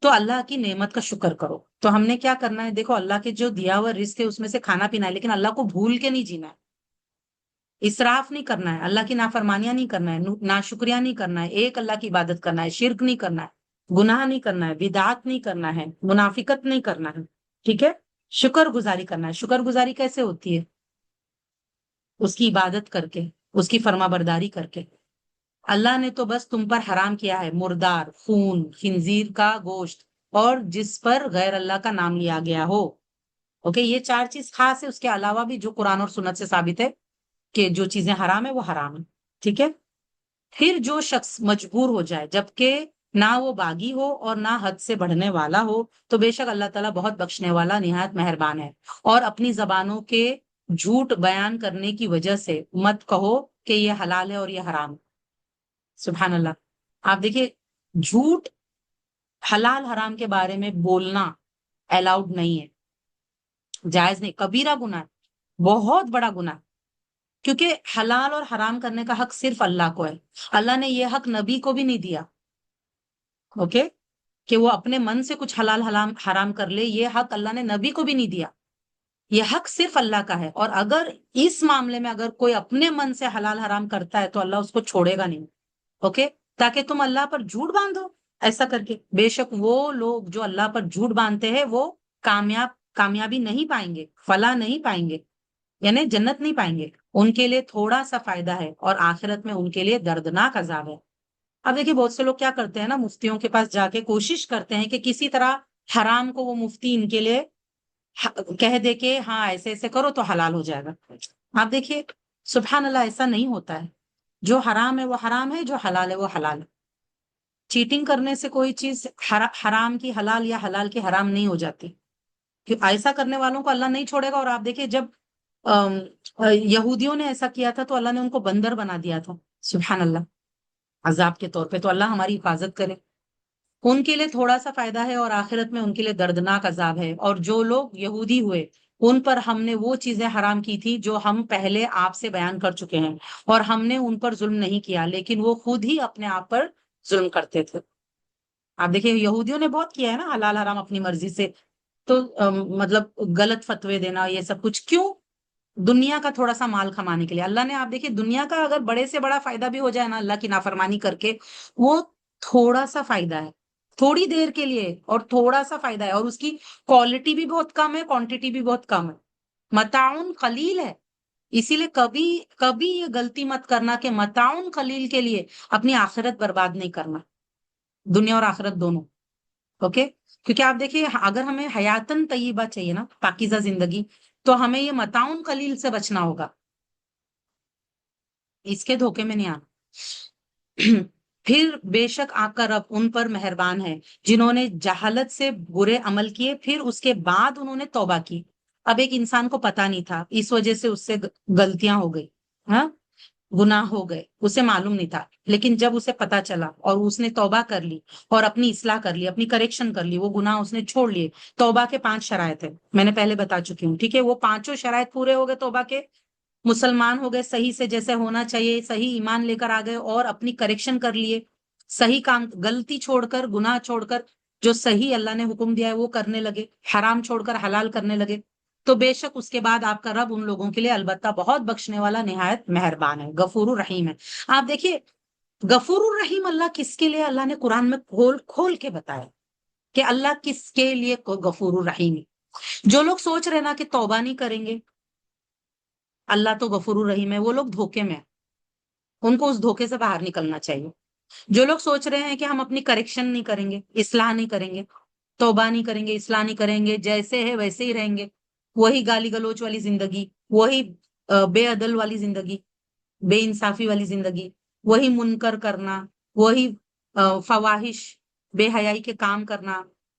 تو اللہ کی نعمت کا شکر کرو۔ تو ہم نے کیا کرنا ہے، دیکھو اللہ کے جو دیا ہوا رزق ہے اس میں سے کھانا پینا ہے، لیکن اللہ کو بھول کے نہیں جینا ہے، اسراف نہیں کرنا ہے، اللہ کی نافرمانیاں نہیں کرنا ہے، ناشکریاں نہیں کرنا ہے، ایک اللہ کی عبادت کرنا ہے، شرک نہیں کرنا ہے، گناہ نہیں کرنا ہے، بدعات نہیں کرنا ہے، منافقت نہیں کرنا ہے، ٹھیک ہے؟ شکر گزاری کرنا ہے۔ شکر گزاری کیسے ہوتی ہے؟ اس کی عبادت کر کے، اس کی فرما برداری کر کے۔ اللہ نے تو بس تم پر حرام کیا ہے مردار، خون، خنزیر کا گوشت، اور جس پر غیر اللہ کا نام لیا گیا ہو۔ اوکے، یہ چار چیز خاص ہے، اس کے علاوہ بھی جو قرآن اور سنت سے ثابت ہے کہ جو چیزیں حرام ہے وہ حرام ہے، ٹھیک ہے؟ پھر جو شخص مجبور ہو جائے جبکہ نہ وہ باغی ہو اور نہ حد سے بڑھنے والا ہو تو بے شک اللہ تعالیٰ بہت بخشنے والا نہایت مہربان ہے۔ اور اپنی زبانوں کے جھوٹ بیان کرنے کی وجہ سے مت کہو کہ یہ حلال ہے اور یہ حرام ہے۔ سبحان اللہ! آپ دیکھیے، جھوٹ حلال حرام کے بارے میں بولنا الاؤڈ نہیں ہے، جائز نہیں، کبیرہ گناہ ہے، بہت بڑا گناہ ہے۔ کیونکہ حلال اور حرام کرنے کا حق صرف اللہ کو ہے، اللہ نے یہ حق نبی کو بھی نہیں دیا، اوکے، کہ وہ اپنے من سے کچھ حلال حرام کر لے، یہ حق اللہ نے نبی کو بھی نہیں دیا، یہ حق صرف اللہ کا ہے۔ اور اگر اس معاملے میں اگر کوئی اپنے من سے حلال حرام کرتا ہے تو اللہ اس کو چھوڑے گا نہیں، اوکے، تاکہ تم اللہ پر جھوٹ باندھو ایسا کر کے۔ بے شک وہ لوگ جو اللہ پر جھوٹ باندھتے ہیں وہ کامیابی نہیں پائیں گے، فلاح نہیں پائیں گے، یعنی جنت نہیں پائیں گے، ان کے لیے تھوڑا سا فائدہ ہے اور آخرت میں ان کے لیے دردناک عذاب ہے۔ اب دیکھیے بہت سے لوگ کیا کرتے ہیں نا، مفتیوں کے پاس جا کے کوشش کرتے ہیں کہ کسی طرح حرام کو وہ مفتی ان کے لیے کہہ دے کہ ہاں ایسے ایسے کرو تو حلال ہو جائے گا۔ آپ دیکھیے سبحان اللہ، ایسا نہیں ہوتا ہے، جو حرام ہے وہ حرام ہے، جو حلال ہے وہ حلال ہے۔ چیٹنگ کرنے سے کوئی چیز حرام کی حلال یا حلال کی حرام نہیں ہو جاتی، کہ ایسا کرنے والوں کو اللہ نہیں چھوڑے گا۔ اور آپ دیکھیے جب یہودیوں نے ایسا کیا تھا تو اللہ نے ان کو بندر بنا دیا تھا، سبحان اللہ، عذاب کے طور پہ۔ تو اللہ ہماری حفاظت کرے۔ ان کے لیے تھوڑا سا فائدہ ہے اور آخرت میں ان کے لیے دردناک عذاب ہے۔ اور جو لوگ یہودی ہوئے ان پر ہم نے وہ چیزیں حرام کی تھی جو ہم پہلے آپ سے بیان کر چکے ہیں، اور ہم نے ان پر ظلم نہیں کیا، لیکن وہ خود ہی اپنے آپ پر ظلم کرتے تھے۔ آپ دیکھیے یہودیوں نے بہت کیا ہے نا حلال حرام اپنی مرضی سے، تو مطلب غلط فتوے دینا، یہ سب کچھ کیوں؟ دنیا کا تھوڑا سا مال کمانے کے لیے۔ اللہ نے، آپ دیکھیے دنیا کا اگر بڑے سے بڑا فائدہ بھی ہو جائے نا اللہ کی نافرمانی کر کے، وہ تھوڑا سا فائدہ ہے، تھوڑی دیر کے لیے، اور تھوڑا سا فائدہ ہے، اور اس کی کوالٹی بھی بہت کم ہے، کوانٹٹی بھی بہت کم ہے، متاعن قلیل ہے۔ اسی لیے کبھی کبھی یہ غلطی مت کرنا کہ متاعن قلیل کے لیے اپنی آخرت برباد نہیں کرنا، دنیا اور آخرت دونوں، اوکے؟ کیونکہ آپ دیکھیے اگر ہمیں حیاتن طیبہ چاہیے نا، پاکیزہ زندگی، تو ہمیں یہ متاعن قلیل سے بچنا ہوگا، اس کے دھوکے میں نہیں آنا۔ پھر بے شک آپ کا رب ان پر مہربان ہے جنہوں نے جہالت سے برے عمل کیے، پھر اس کے بعد انہوں نے توبہ کی۔ اب ایک انسان کو پتا نہیں تھا، اس وجہ سے اس سے غلطیاں ہو گئی، ہاں، گناہ ہو گئے، اسے معلوم نہیں تھا، لیکن جب اسے پتا چلا اور اس نے توبہ کر لی اور اپنی اصلاح کر لی، اپنی کریکشن کر لی، وہ گناہ اس نے چھوڑ لیے۔ توبہ کے 5 شرائط ہیں، میں نے پہلے بتا چکی ہوں، ٹھیک ہے؟ وہ 5 شرائط پورے ہو گئے توبہ کے، مسلمان ہو گئے صحیح سے جیسے ہونا چاہیے، صحیح ایمان لے کر آ گئے اور اپنی کریکشن کر لیے، صحیح کام، غلطی چھوڑ کر، گناہ چھوڑ کر جو صحیح اللہ نے حکم دیا ہے وہ کرنے لگے، حرام چھوڑ کر حلال کرنے لگے، تو بے شک اس کے بعد آپ کا رب ان لوگوں کے لیے البتہ بہت بخشنے والا نہایت مہربان ہے، غفور الرحیم ہے۔ آپ دیکھیے غفور الرحیم اللہ کس کے لیے، اللہ نے قرآن میں کھول کھول کے بتایا کہ اللہ کس کے لیے غفور الرحیم ہے۔ جو لوگ سوچ رہے نا کہ توبہ نہیں کریں گے اللہ تو غفور الرحیم ہے، وہ لوگ دھوکے میں ہیں، ان کو اس دھوکے سے باہر نکلنا چاہیے۔ جو لوگ سوچ رہے ہیں کہ ہم اپنی کریکشن نہیں کریں گے، اصلاح نہیں کریں گے، توبہ نہیں کریں گے، اصلاح نہیں کریں گے، جیسے ہے ویسے ہی رہیں گے، وہی گالی گلوچ والی زندگی، وہی بے عدل والی زندگی، بے انصافی والی زندگی، وہی منکر کرنا، وہی فواہش، بے حیائی کے کام کرنا،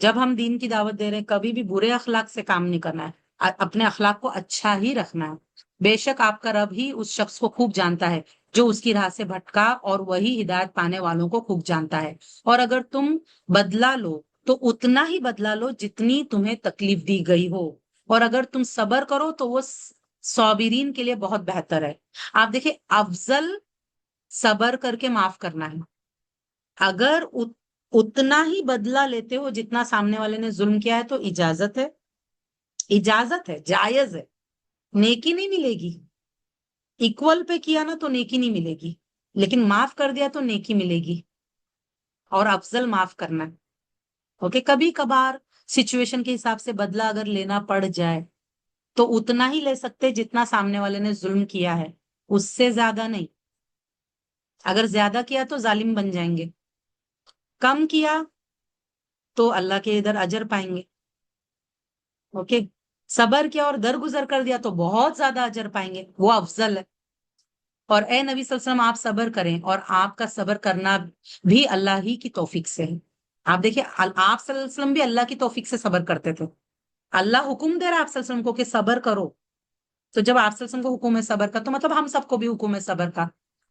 جب ہم دین کی دعوت دے رہے ہیں کبھی بھی برے اخلاق سے کام نہیں کرنا ہے، اپنے اخلاق کو اچھا ہی رکھنا ہے۔ بے شک آپ کا رب ہی اس شخص کو خوب جانتا ہے جو اس کی راہ سے بھٹکا، اور وہی ہدایت پانے والوں کو خوب جانتا ہے۔ اور اگر تم بدلہ لو تو اتنا ہی بدلہ لو جتنی تمہیں تکلیف دی گئی ہو، اور اگر تم صبر کرو تو وہ صابرین کے لیے بہت بہتر ہے۔ آپ دیکھیں، افضل صبر کر کے معاف کرنا ہے۔ اگر اتنا ہی بدلہ لیتے ہو جتنا سامنے والے نے ظلم کیا ہے تو اجازت ہے، اجازت ہے، جائز ہے، نیکی نہیں ملے گی۔ ایکول پہ کیا نا تو نیکی نہیں ملے گی، لیکن معاف کر دیا تو نیکی ملے گی، اور افضل معاف کرنا ہے۔ اوکے، کبھی کبھار سچویشن کے حساب سے بدلہ اگر لینا پڑ جائے تو اتنا ہی لے سکتے جتنا سامنے والے نے ظلم کیا ہے، اس سے زیادہ نہیں۔ اگر زیادہ کیا تو ظالم بن جائیں گے، کم کیا تو اللہ کے ادھر اجر پائیں گے۔ اوکے، صبر کیا اور درگزر کر دیا تو بہت زیادہ اجر پائیں گے، وہ افضل ہے۔ اور اے نبی صلی اللہ علیہ وسلم، آپ صبر کریں، اور آپ کا صبر کرنا بھی اللہ ہی کی توفیق سے ہے۔ آپ دیکھیں، آپ صلی اللہ علیہ وسلم بھی اللہ کی توفیق سے صبر کرتے تھے۔ اللہ حکم دے رہا آپ صلی اللہ علیہ وسلم کو کہ صبر کرو، تو جب آپ صلی اللہ علیہ وسلم کو حکم ہے صبر کا، تو مطلب ہم سب کو بھی حکم ہے صبر کا،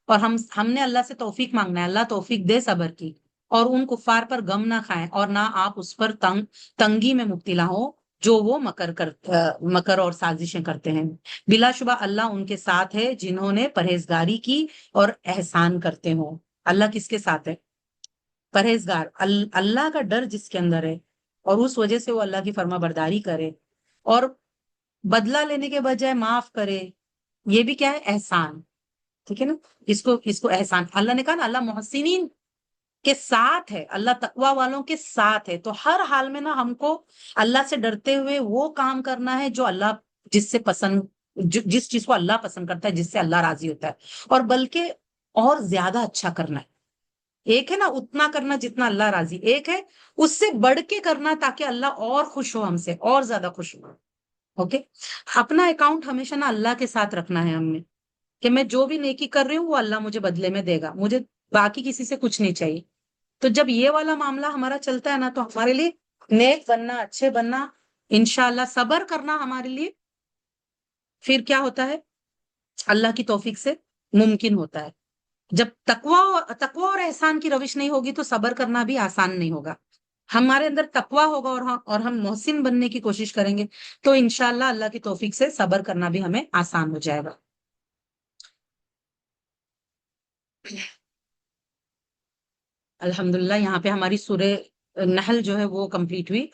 اور ہم نے اللہ سے توفیق مانگنا ہے، اللہ توفیق دے صبر کی، اور ان کفار پر غم نہ کھائیں، اور نہ آپ اس پر تنگی میں مبتلا ہو جو وہ مکر اور سازشیں کرتے ہیں۔ بلا شبہ اللہ ان کے ساتھ ہے جنہوں نے پرہیزگاری کی اور احسان کرتے ہوں۔ اللہ کس کے ساتھ ہے؟ پرہیزگار، اللہ کا ڈر جس کے اندر ہے، اور اس وجہ سے وہ اللہ کی فرما برداری کرے اور بدلہ لینے کے بجائے معاف کرے، یہ بھی کیا ہے؟ احسان۔ ٹھیک ہے نا، اس کو احسان، اللہ نے کہا نا اللہ محسنین کے ساتھ ہے، اللہ تقوی والوں کے ساتھ ہے۔ تو ہر حال میں نا ہم کو اللہ سے ڈرتے ہوئے وہ کام کرنا ہے جو اللہ جس سے پسند، جس چیز کو اللہ پسند کرتا ہے، جس سے اللہ راضی ہوتا ہے، اور بلکہ اور زیادہ اچھا کرنا ہے۔ ایک ہے نا اتنا کرنا جتنا اللہ راضی، ایک ہے اس سے بڑھ کے کرنا تاکہ اللہ اور خوش ہو، ہم سے اور زیادہ خوش ہو۔ اوکے، اپنا اکاؤنٹ ہمیشہ نا اللہ کے ساتھ رکھنا ہے ہم نے، کہ میں جو بھی نیکی کر رہی ہوں وہ اللہ مجھے بدلے میں دے گا، مجھے باقی کسی سے کچھ نہیں چاہیے۔ تو جب یہ والا معاملہ ہمارا چلتا ہے نا تو ہمارے لیے نیک بننا، اچھے بننا، انشاءاللہ صبر کرنا ہمارے لیے پھر کیا ہوتا ہے؟ اللہ کی توفیق سے ممکن ہوتا ہے۔ جب تقوی اور احسان کی روش نہیں ہوگی تو صبر کرنا بھی آسان نہیں ہوگا۔ ہمارے اندر تقوی ہوگا اور ہم محسن بننے کی کوشش کریں گے تو انشاءاللہ اللہ کی توفیق سے صبر کرنا بھی ہمیں آسان ہو جائے گا۔ الحمدللہ، یہاں پہ ہماری سورہ نحل جو ہے وہ کمپلیٹ ہوئی۔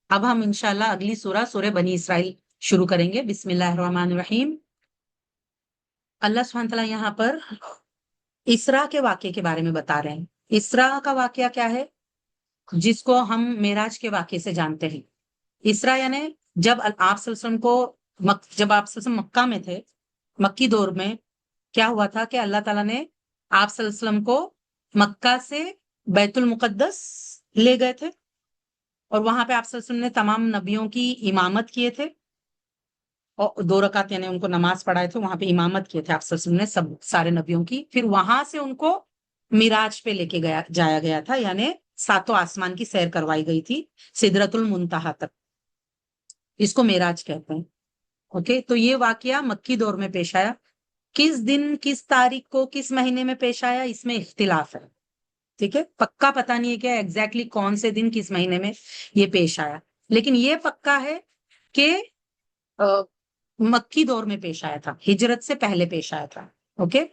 اب ہم انشاءاللہ اگلی سورہ بنی اسرائیل شروع کریں گے۔ بسم اللہ الرحمن الرحیم۔ اللہ سبحانہ تعالیٰ یہاں پر اسراء کے واقعے کے بارے میں بتا رہے ہیں۔ اسراء کا واقعہ کیا ہے؟ جس کو ہم معراج کے واقعے سے جانتے ہیں۔ اسراء یعنی جب آپ صلی اللہ علیہ وسلم کو جب آپ صلی اللہ علیہ وسلم مکہ میں تھے، مکی دور میں کیا ہوا تھا کہ اللہ تعالیٰ نے آپ صلی اللہ علیہ وسلم کو مکہ سے بیت المقدس لے گئے تھے، اور وہاں پہ آپ صلی اللہ علیہ وسلم نے تمام نبیوں کی امامت کیے تھے، اور 2 رکعت یعنی ان کو نماز پڑھائے تھے، وہاں پہ امامت کیے تھے آپ صلی اللہ علیہ وسلم نے سارے نبیوں کی۔ پھر وہاں سے ان کو معراج پہ لے کے جایا گیا تھا، یعنی 7 آسمان کی سیر کروائی گئی تھی سدرۃ المنتہا تک، اس کو معراج کہتے ہیں۔ اوکے، تو یہ واقعہ مکی دور میں پیش آیا۔ کس دن، کس تاریخ کو، کس مہینے میں پیش آیا، اس میں اختلاف ہے۔ ٹھیک ہے، پکا پتہ نہیں ہے کہ ایگزیکٹلی کون سے دن کس مہینے میں یہ پیش آیا، لیکن یہ پکا ہے کہ مکی دور میں پیش آیا تھا، ہجرت سے پہلے پیش آیا تھا۔ اوکے،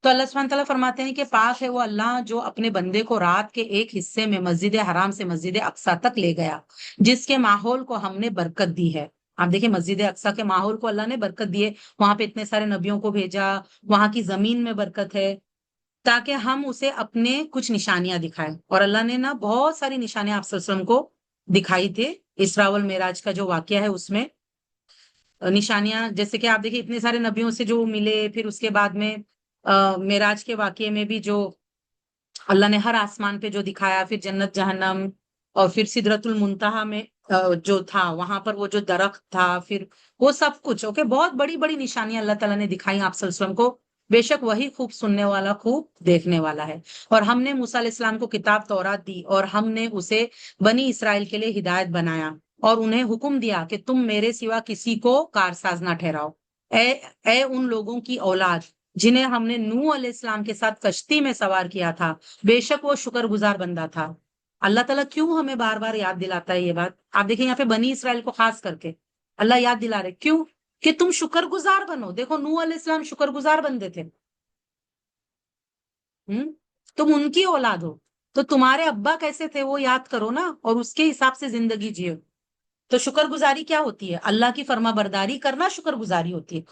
تو اللہ سبحانہ تعالیٰ فرماتے ہیں کہ پاک ہے وہ اللہ جو اپنے بندے کو رات کے ایک حصے میں مسجد حرام سے مسجد اقصیٰ تک لے گیا، جس کے ماحول کو ہم نے برکت دی ہے۔ آپ دیکھیں، مسجد اقصیٰ کے ماحول کو اللہ نے برکت دی ہے، وہاں پہ اتنے سارے نبیوں کو بھیجا، وہاں کی زمین میں برکت ہے، تاکہ ہم اسے اپنے کچھ نشانیاں دکھائیں۔ اور اللہ نے نا بہت ساری نشانیاں آپ صلی اللہ علیہ وسلم کو دکھائی تھے۔ اسراء والمعراج کا جو واقعہ ہے اس میں نشانیاں، جیسے کہ آپ دیکھیں اتنے سارے نبیوں سے جو ملے، پھر اس کے بعد میں معراج کے واقعے میں بھی جو اللہ نے ہر آسمان پہ جو دکھایا، پھر جنت جہنم، اور پھر سدرۃ المنتہا میں جو تھا وہاں پر وہ جو درخت تھا، پھر وہ سب کچھ۔ اوکے، بہت بڑی بڑی نشانیاں اللہ تعالیٰ نے دکھائی آپ صلی اللہ علیہ وسلم کو بے شک وہی خوب سننے والا خوب دیکھنے والا ہے۔ اور ہم نے موسیٰ علیہ السلام کو کتاب تورات دی اور ہم نے اسے بنی اسرائیل کے لیے ہدایت بنایا اور انہیں حکم دیا کہ تم میرے سوا کسی کو کارساز نہ ٹھہراؤ۔ اے اے ان لوگوں کی اولاد جنہیں ہم نے نوح علیہ السلام کے ساتھ کشتی میں سوار کیا تھا، بے شک وہ شکر گزار بندہ تھا۔ اللہ تعالیٰ کیوں ہمیں بار بار یاد دلاتا ہے یہ بات؟ آپ دیکھیں یہاں پہ بنی اسرائیل کو خاص کر کے اللہ یاد دلا رہے، کیوں؟ کہ تم شکر گزار بنو۔ دیکھو نوح علیہ السلام شکر گزار بندے تھے، تم ان کی اولاد ہو، تو تمہارے ابا کیسے تھے وہ یاد کرو نا، اور اس کے حساب سے زندگی جیو۔ تو شکر گزاری کیا ہوتی ہے؟ اللہ کی فرما برداری کرنا شکر گزاری ہوتی ہے۔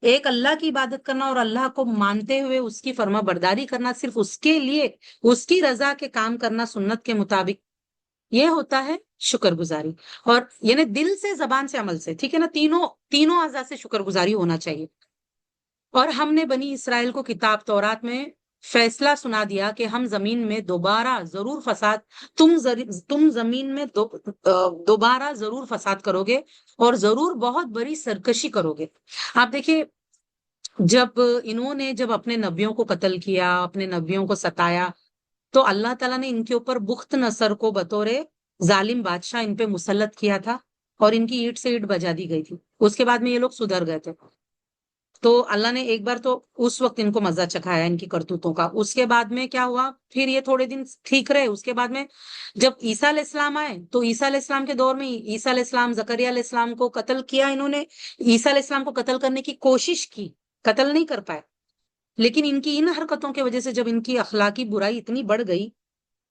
ایک اللہ کی عبادت کرنا اور اللہ کو مانتے ہوئے اس کی فرما برداری کرنا، صرف اس کے لیے اس کی رضا کے کام کرنا سنت کے مطابق، یہ ہوتا ہے شکر گزاری۔ اور یعنی دل سے، زبان سے، عمل سے، ٹھیک ہے نا، تینوں اعضاء سے شکر گزاری ہونا چاہیے۔ اور ہم نے بنی اسرائیل کو کتاب تورات میں فیصلہ سنا دیا کہ ہم زمین میں دوبارہ ضرور فساد، تم زمین میں دوبارہ ضرور فساد کرو گے اور ضرور بہت بڑی سرکشی کرو گے۔ آپ دیکھیں جب اپنے نبیوں کو قتل کیا، اپنے نبیوں کو ستایا، تو اللہ تعالیٰ نے ان کے اوپر بخت نصر کو بطور ظالم بادشاہ ان پہ مسلط کیا تھا اور ان کی اینٹ سے اینٹ بجا دی گئی تھی۔ اس کے بعد میں یہ لوگ سدھر گئے تھے، تو اللہ نے ایک بار تو اس وقت ان کو مزہ چکھایا ان کی کرتوتوں کا۔ اس کے بعد میں کیا ہوا، پھر یہ تھوڑے دن ٹھیک رہے۔ اس کے بعد میں جب عیسیٰ علیہ السلام آئے تو عیسیٰ علیہ السلام کے دور میں عیسیٰ علیہ السلام، زکریا علیہ السلام کو قتل کیا انہوں نے۔ عیسیٰ علیہ السلام کو قتل کرنے کی کوشش کی، قتل نہیں کر پائے، لیکن ان کی ان حرکتوں کی وجہ سے جب ان کی اخلاقی برائی اتنی بڑھ گئی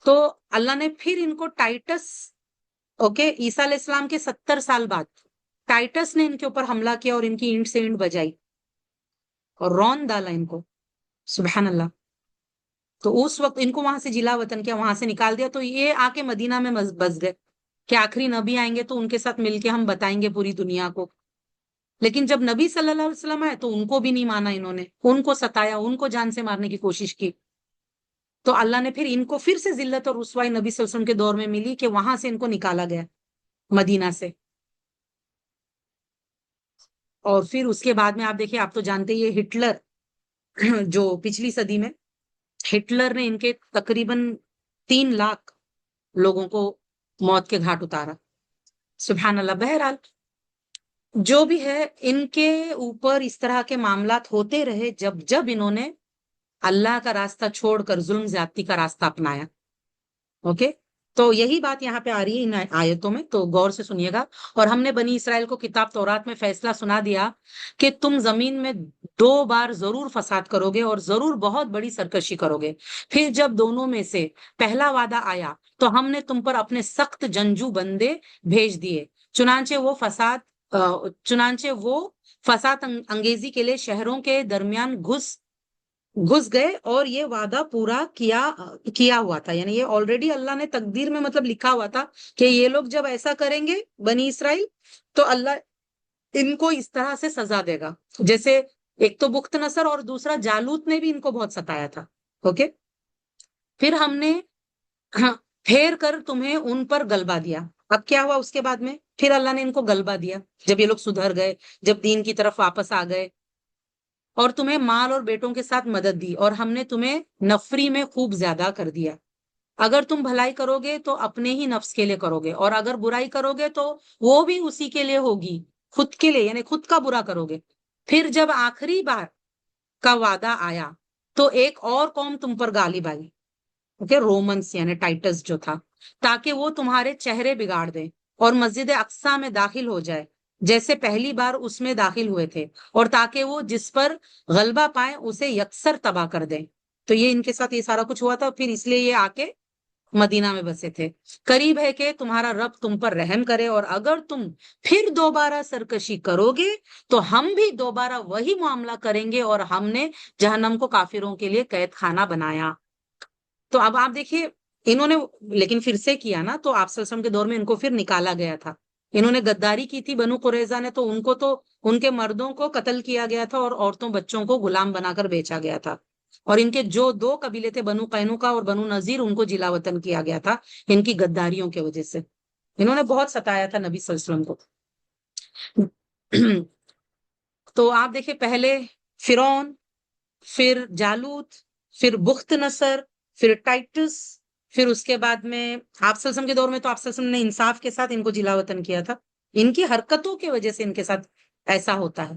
تو اللہ نے پھر ان کو ٹائٹس، عیسیٰ علیہ السلام کے 70 سال بعد ٹائٹس نے ان کے اوپر حملہ کیا اور ان کی اینٹ سے اینٹ بجائی اور رون ڈالا ان کو، سبحان اللہ۔ تو اس وقت ان کو وہاں سے جلا وطن کیا، وہاں سے نکال دیا، تو یہ آ کے مدینہ میں بس گئے کہ آخری نبی آئیں گے تو ان کے ساتھ مل کے ہم بتائیں گے پوری دنیا کو۔ لیکن جب نبی صلی اللہ علیہ وسلم آئے تو ان کو بھی نہیں مانا، انہوں نے ان کو ستایا، ان کو جان سے مارنے کی کوشش کی۔ تو اللہ نے پھر ان کو پھر سے ذلت اور رسوائی نبی صلی اللہ علیہ وسلم کے دور میں ملی کہ وہاں سے ان کو نکالا گیا مدینہ سے۔ اور پھر اس کے بعد میں آپ دیکھیں، آپ تو جانتے ہی یہ ہٹلر جو پچھلی صدی میں ہٹلر نے ان کے تقریباً 3 لاکھ لوگوں کو موت کے گھاٹ اتارا، سبحان اللہ۔ بہرحال جو بھی ہے، ان کے اوپر اس طرح کے معاملات ہوتے رہے جب انہوں نے اللہ کا راستہ چھوڑ کر ظلم زیادتی کا راستہ اپنایا۔ تو یہی بات یہاں پہ آ رہی ہے ان آیتوں میں، تو غور سے سنیے گا۔ اور ہم نے بنی اسرائیل کو کتاب تورات میں فیصلہ سنا دیا کہ تم زمین میں 2 بار ضرور فساد کرو گے اور ضرور بہت بڑی سرکشی کرو گے۔ پھر جب دونوں میں سے پہلا وعدہ آیا تو ہم نے تم پر اپنے سخت جنگجو بندے بھیج دیے، چنانچہ وہ فساد انگیزی کے لیے شہروں کے درمیان گھس گئے، اور یہ وعدہ پورا کیا ہوا تھا، یعنی یہ آلریڈی اللہ نے تقدیر میں مطلب لکھا ہوا تھا کہ یہ لوگ جب ایسا کریں گے بنی اسرائیل تو اللہ ان کو اس طرح سے سزا دے گا۔ جیسے ایک تو بخت نصر اور دوسرا جالوت نے بھی ان کو بہت ستایا تھا۔ پھر ہم نے پھیر کر تمہیں ان پر غلبہ دیا۔ اب کیا ہوا اس کے بعد میں؟ پھر اللہ نے ان کو غلبہ دیا جب یہ لوگ سدھر گئے، جب دین کی طرف واپس آ گئے، اور تمہیں مال اور بیٹوں کے ساتھ مدد دی، اور ہم نے تمہیں نفری میں خوب زیادہ کر دیا۔ اگر تم بھلائی کرو گے تو اپنے ہی نفس کے لیے کرو گے، اور اگر برائی کرو گے تو وہ بھی اسی کے لیے ہوگی، خود کے لیے، یعنی خود کا برا کرو گے۔ پھر جب آخری بار کا وعدہ آیا تو ایک اور قوم تم پر غالب آئی، رومنس یعنی ٹائٹس جو تھا، تاکہ وہ تمہارے چہرے بگاڑ دیں اور مسجد اقصی میں داخل ہو جائے جیسے پہلی بار اس میں داخل ہوئے تھے، اور تاکہ وہ جس پر غلبہ پائیں اسے یکسر تباہ کر دیں۔ تو یہ ان کے ساتھ یہ سارا کچھ ہوا تھا، پھر اس لیے یہ آ کے مدینہ میں بسے تھے۔ قریب ہے کہ تمہارا رب تم پر رحم کرے، اور اگر تم پھر دوبارہ سرکشی کرو گے تو ہم بھی دوبارہ وہی معاملہ کریں گے، اور ہم نے جہنم کو کافروں کے لیے قید خانہ بنایا۔ تو اب آپ دیکھیے انہوں نے لیکن پھر سے کیا نا، تو آپ صلی اللہ علیہ وسلم کے دور میں ان کو پھر نکالا گیا تھا۔ انہوں نے غداری کی تھی بنو قریظہ نے، تو ان کے مردوں کو قتل کیا گیا تھا اور عورتوں بچوں کو غلام بنا کر بیچا گیا تھا، اور ان کے جو 2 قبیلے تھے بنو قینقاع اور بنو نذیر، ان کو جلا وطن کیا گیا تھا ان کی غداریوں کی وجہ سے۔ انہوں نے بہت ستایا تھا نبی صلی اللہ علیہ وسلم کو۔ تو آپ دیکھیں پہلے فرعون، پھر جالوت، پھر بخت نصر، پھر ٹائٹس، پھر اس کے بعد میں آپ صلی اللہ علیہ وسلم کے دور میں تو آپ صلی اللہ علیہ وسلم نے انصاف کے ساتھ ان کو جلا وطن کیا تھا. ان کی حرکتوں کی وجہ سے ان کے ساتھ ایسا ہوتا ہے.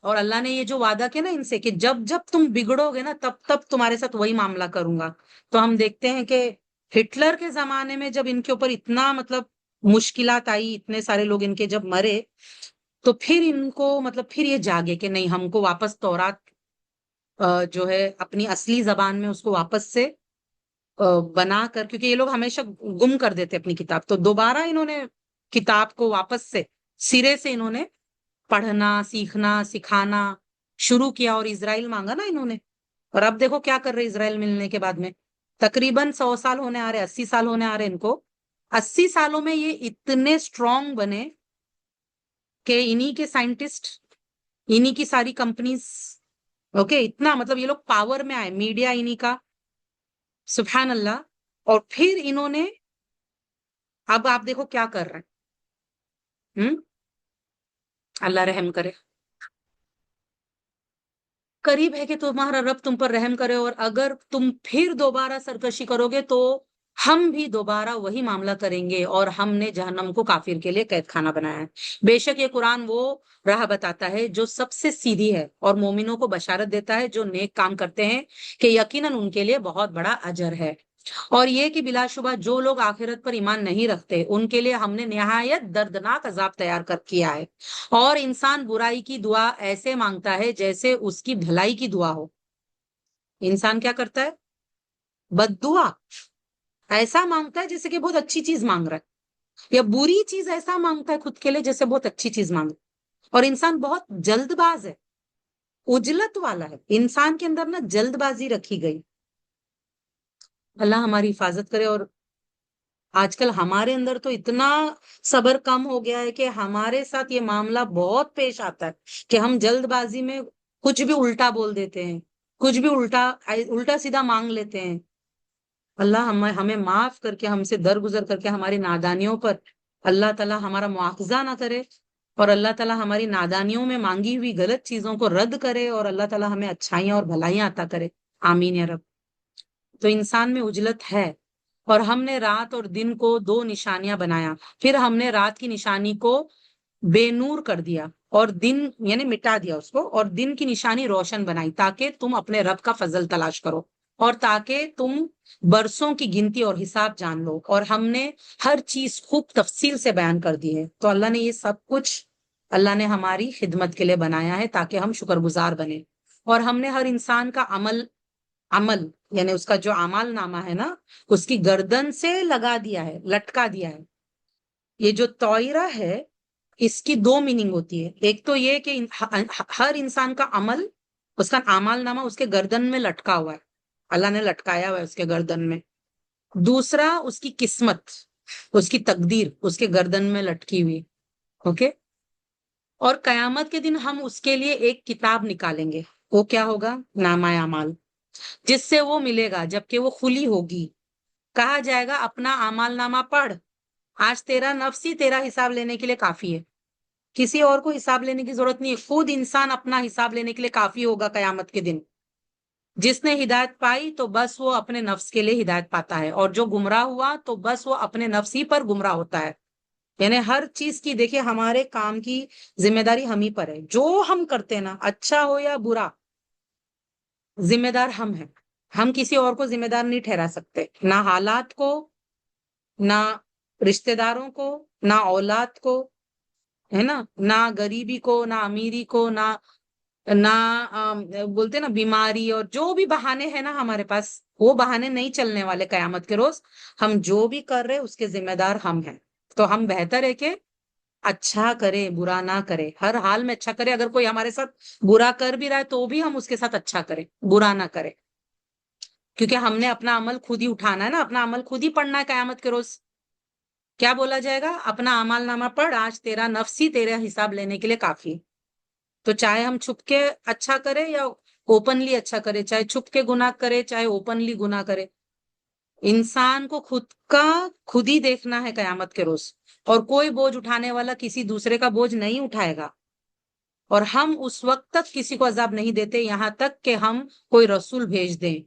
اور اللہ نے یہ جو وعدہ کیا نا ان سے کہ جب جب تم بگڑو گے نا تب تب تمہارے ساتھ وہی معاملہ کروں گا. تو ہم دیکھتے ہیں کہ ہٹلر کے زمانے میں جب ان کے اوپر اتنا مطلب مشکلات آئی، اتنے سارے لوگ ان کے جب مرے، تو پھر ان کو مطلب پھر یہ جاگے کہ نہیں، ہم کو واپس تورات جو ہے اپنی اصلی زبان میں اس کو واپس سے بنا کر، کیونکہ یہ لوگ ہمیشہ گم کر دیتے اپنی کتاب، تو دوبارہ انہوں نے کتاب کو واپس سے سرے سے انہوں نے پڑھنا، سیکھنا، سکھانا شروع کیا. اور اسرائیل مانگا نا انہوں نے. اور اب دیکھو کیا کر رہے اسرائیل ملنے کے بعد میں، تقریباً 100 سال ہونے آ رہے، 80 سال ہونے آ رہے ان کو. 80 سالوں میں یہ اتنے اسٹرانگ بنے کہ انہی کے سائنٹسٹ، انہی کی ساری کمپنیز، اوکے، اتنا مطلب یہ لوگ پاور میں آئے، میڈیا انہی کا، سبحان اللہ. اور پھر انہوں نے، اب آپ دیکھو کیا کر رہے ہیں. اللہ رحم کرے. قریب ہے کہ تمہارا رب تم پر رحم کرے، اور اگر تم پھر دوبارہ سرکشی کرو گے تو ہم بھی دوبارہ وہی معاملہ کریں گے، اور ہم نے جہنم کو کافر کے لیے قید خانہ بنایا ہے. بے شک یہ قرآن وہ راہ بتاتا ہے جو سب سے سیدھی ہے، اور مومنوں کو بشارت دیتا ہے جو نیک کام کرتے ہیں کہ یقیناً ان کے لیے بہت بڑا اجر ہے. اور یہ کہ بلا شبہ جو لوگ آخرت پر ایمان نہیں رکھتے ان کے لیے ہم نے نہایت دردناک عذاب تیار کر کیا ہے. اور انسان برائی کی دعا ایسے مانگتا ہے جیسے اس کی بھلائی کی دعا ہو. انسان کیا کرتا ہے؟ بد دعا ایسا مانگتا ہے جیسے کہ بہت اچھی چیز مانگ رہا ہے، یا بری چیز ایسا مانگتا ہے خود کے لیے جیسے بہت اچھی چیز مانگ. اور انسان بہت جلد باز ہے، عجلت والا ہے، انسان کے اندر نا جلد بازی رکھی گئی. اللہ ہماری حفاظت کرے. اور آج کل ہمارے اندر تو اتنا صبر کم ہو گیا ہے کہ ہمارے ساتھ یہ معاملہ بہت پیش آتا ہے کہ ہم جلد بازی میں کچھ بھی الٹا بول دیتے ہیں، کچھ بھی الٹا سیدھا مانگ لیتے ہیں. اللہ ہمیں معاف کر کے، ہم سے درگزر کر کے ہماری نادانیوں پر اللہ تعالی ہمارا مواخذہ نہ کرے، اور اللہ تعالی ہماری نادانیوں میں مانگی ہوئی غلط چیزوں کو رد کرے، اور اللہ تعالی ہمیں اچھائیاں اور بھلائیاں عطا کرے. آمین یا رب. تو انسان میں عجلت ہے، اور ہم نے رات اور دن کو دو نشانیاں بنایا. پھر ہم نے رات کی نشانی کو بے نور کر دیا، اور دن یعنی مٹا دیا اس کو، اور دن کی نشانی روشن بنائی تاکہ تم اپنے رب کا فضل تلاش کرو، اور تاکہ تم برسوں کی گنتی اور حساب جان لو. اور ہم نے ہر چیز خوب تفصیل سے بیان کر دی ہے. تو اللہ نے یہ سب کچھ اللہ نے ہماری خدمت کے لیے بنایا ہے تاکہ ہم شکر گزار بنے. اور ہم نے ہر انسان کا عمل یعنی اس کا جو اعمال نامہ ہے نا، اس کی گردن سے لگا دیا ہے، لٹکا دیا ہے. یہ جو طائرہ ہے اس کی دو میننگ ہوتی ہے. ایک تو یہ کہ ہر انسان کا عمل، اس کا اعمال نامہ اس کے گردن میں لٹکا ہوا ہے، اللہ نے لٹکایا ہوا ہے اس کے گردن میں. دوسرا اس کی قسمت، اس کی تقدیر اس کے گردن میں لٹکی ہوئی. اوکے. اور قیامت کے دن ہم اس کے لیے ایک کتاب نکالیں گے. وہ کیا ہوگا؟ نامہ اعمال، جس سے وہ ملے گا جبکہ وہ کھلی ہوگی. کہا جائے گا اپنا اعمال نامہ پڑھ، آج تیرا نفس ہی تیرا حساب لینے کے لیے کافی ہے، کسی اور کو حساب لینے کی ضرورت نہیں ہے. خود انسان اپنا حساب لینے کے لیے کافی ہوگا قیامت کے دن. جس نے ہدایت پائی تو بس وہ اپنے نفس کے لیے ہدایت پاتا ہے، اور جو گمراہ ہوا تو بس وہ اپنے نفس ہی پر گمراہ ہوتا ہے. یعنی ہر چیز کی دیکھیں ہمارے کام کی ذمہ داری ہم ہی پر ہے. جو ہم کرتے ہیں نا، اچھا ہو یا برا، ذمہ دار ہم ہیں. ہم کسی اور کو ذمہ دار نہیں ٹھہرا سکتے، نہ حالات کو، نہ رشتہ داروں کو، نہ اولاد کو، ہے نا، نہ غریبی کو، نہ امیری کو، نہ بولتے نا بیماری، اور جو بھی بہانے ہیں نا ہمارے پاس، وہ بہانے نہیں چلنے والے قیامت کے روز. ہم جو بھی کر رہے اس کے ذمہ دار ہم ہیں. تو ہم بہتر ہے کہ اچھا کرے، برا نہ کرے، ہر حال میں اچھا کرے. اگر کوئی ہمارے ساتھ برا کر بھی رہا ہے تو بھی ہم اس کے ساتھ اچھا کریں، برا نہ کرے. کیونکہ ہم نے اپنا عمل خود ہی اٹھانا ہے نا، اپنا عمل خود ہی پڑھنا ہے قیامت کے روز. کیا بولا جائے گا؟ اپنا اعمال نامہ پڑھ، آج تیرا نفس ہی تیرا حساب لینے کے لیے کافی. تو چاہے ہم چھپ کے اچھا کرے یا اوپنلی اچھا کرے، چاہے چھپ کے گناہ کرے چاہے اوپنلی گناہ کرے، انسان کو خود کا خود ہی دیکھنا ہے قیامت کے روز. اور کوئی بوجھ اٹھانے والا کسی دوسرے کا بوجھ نہیں اٹھائے گا. اور ہم اس وقت تک کسی کو عذاب نہیں دیتے یہاں تک کہ ہم کوئی رسول بھیج دیں،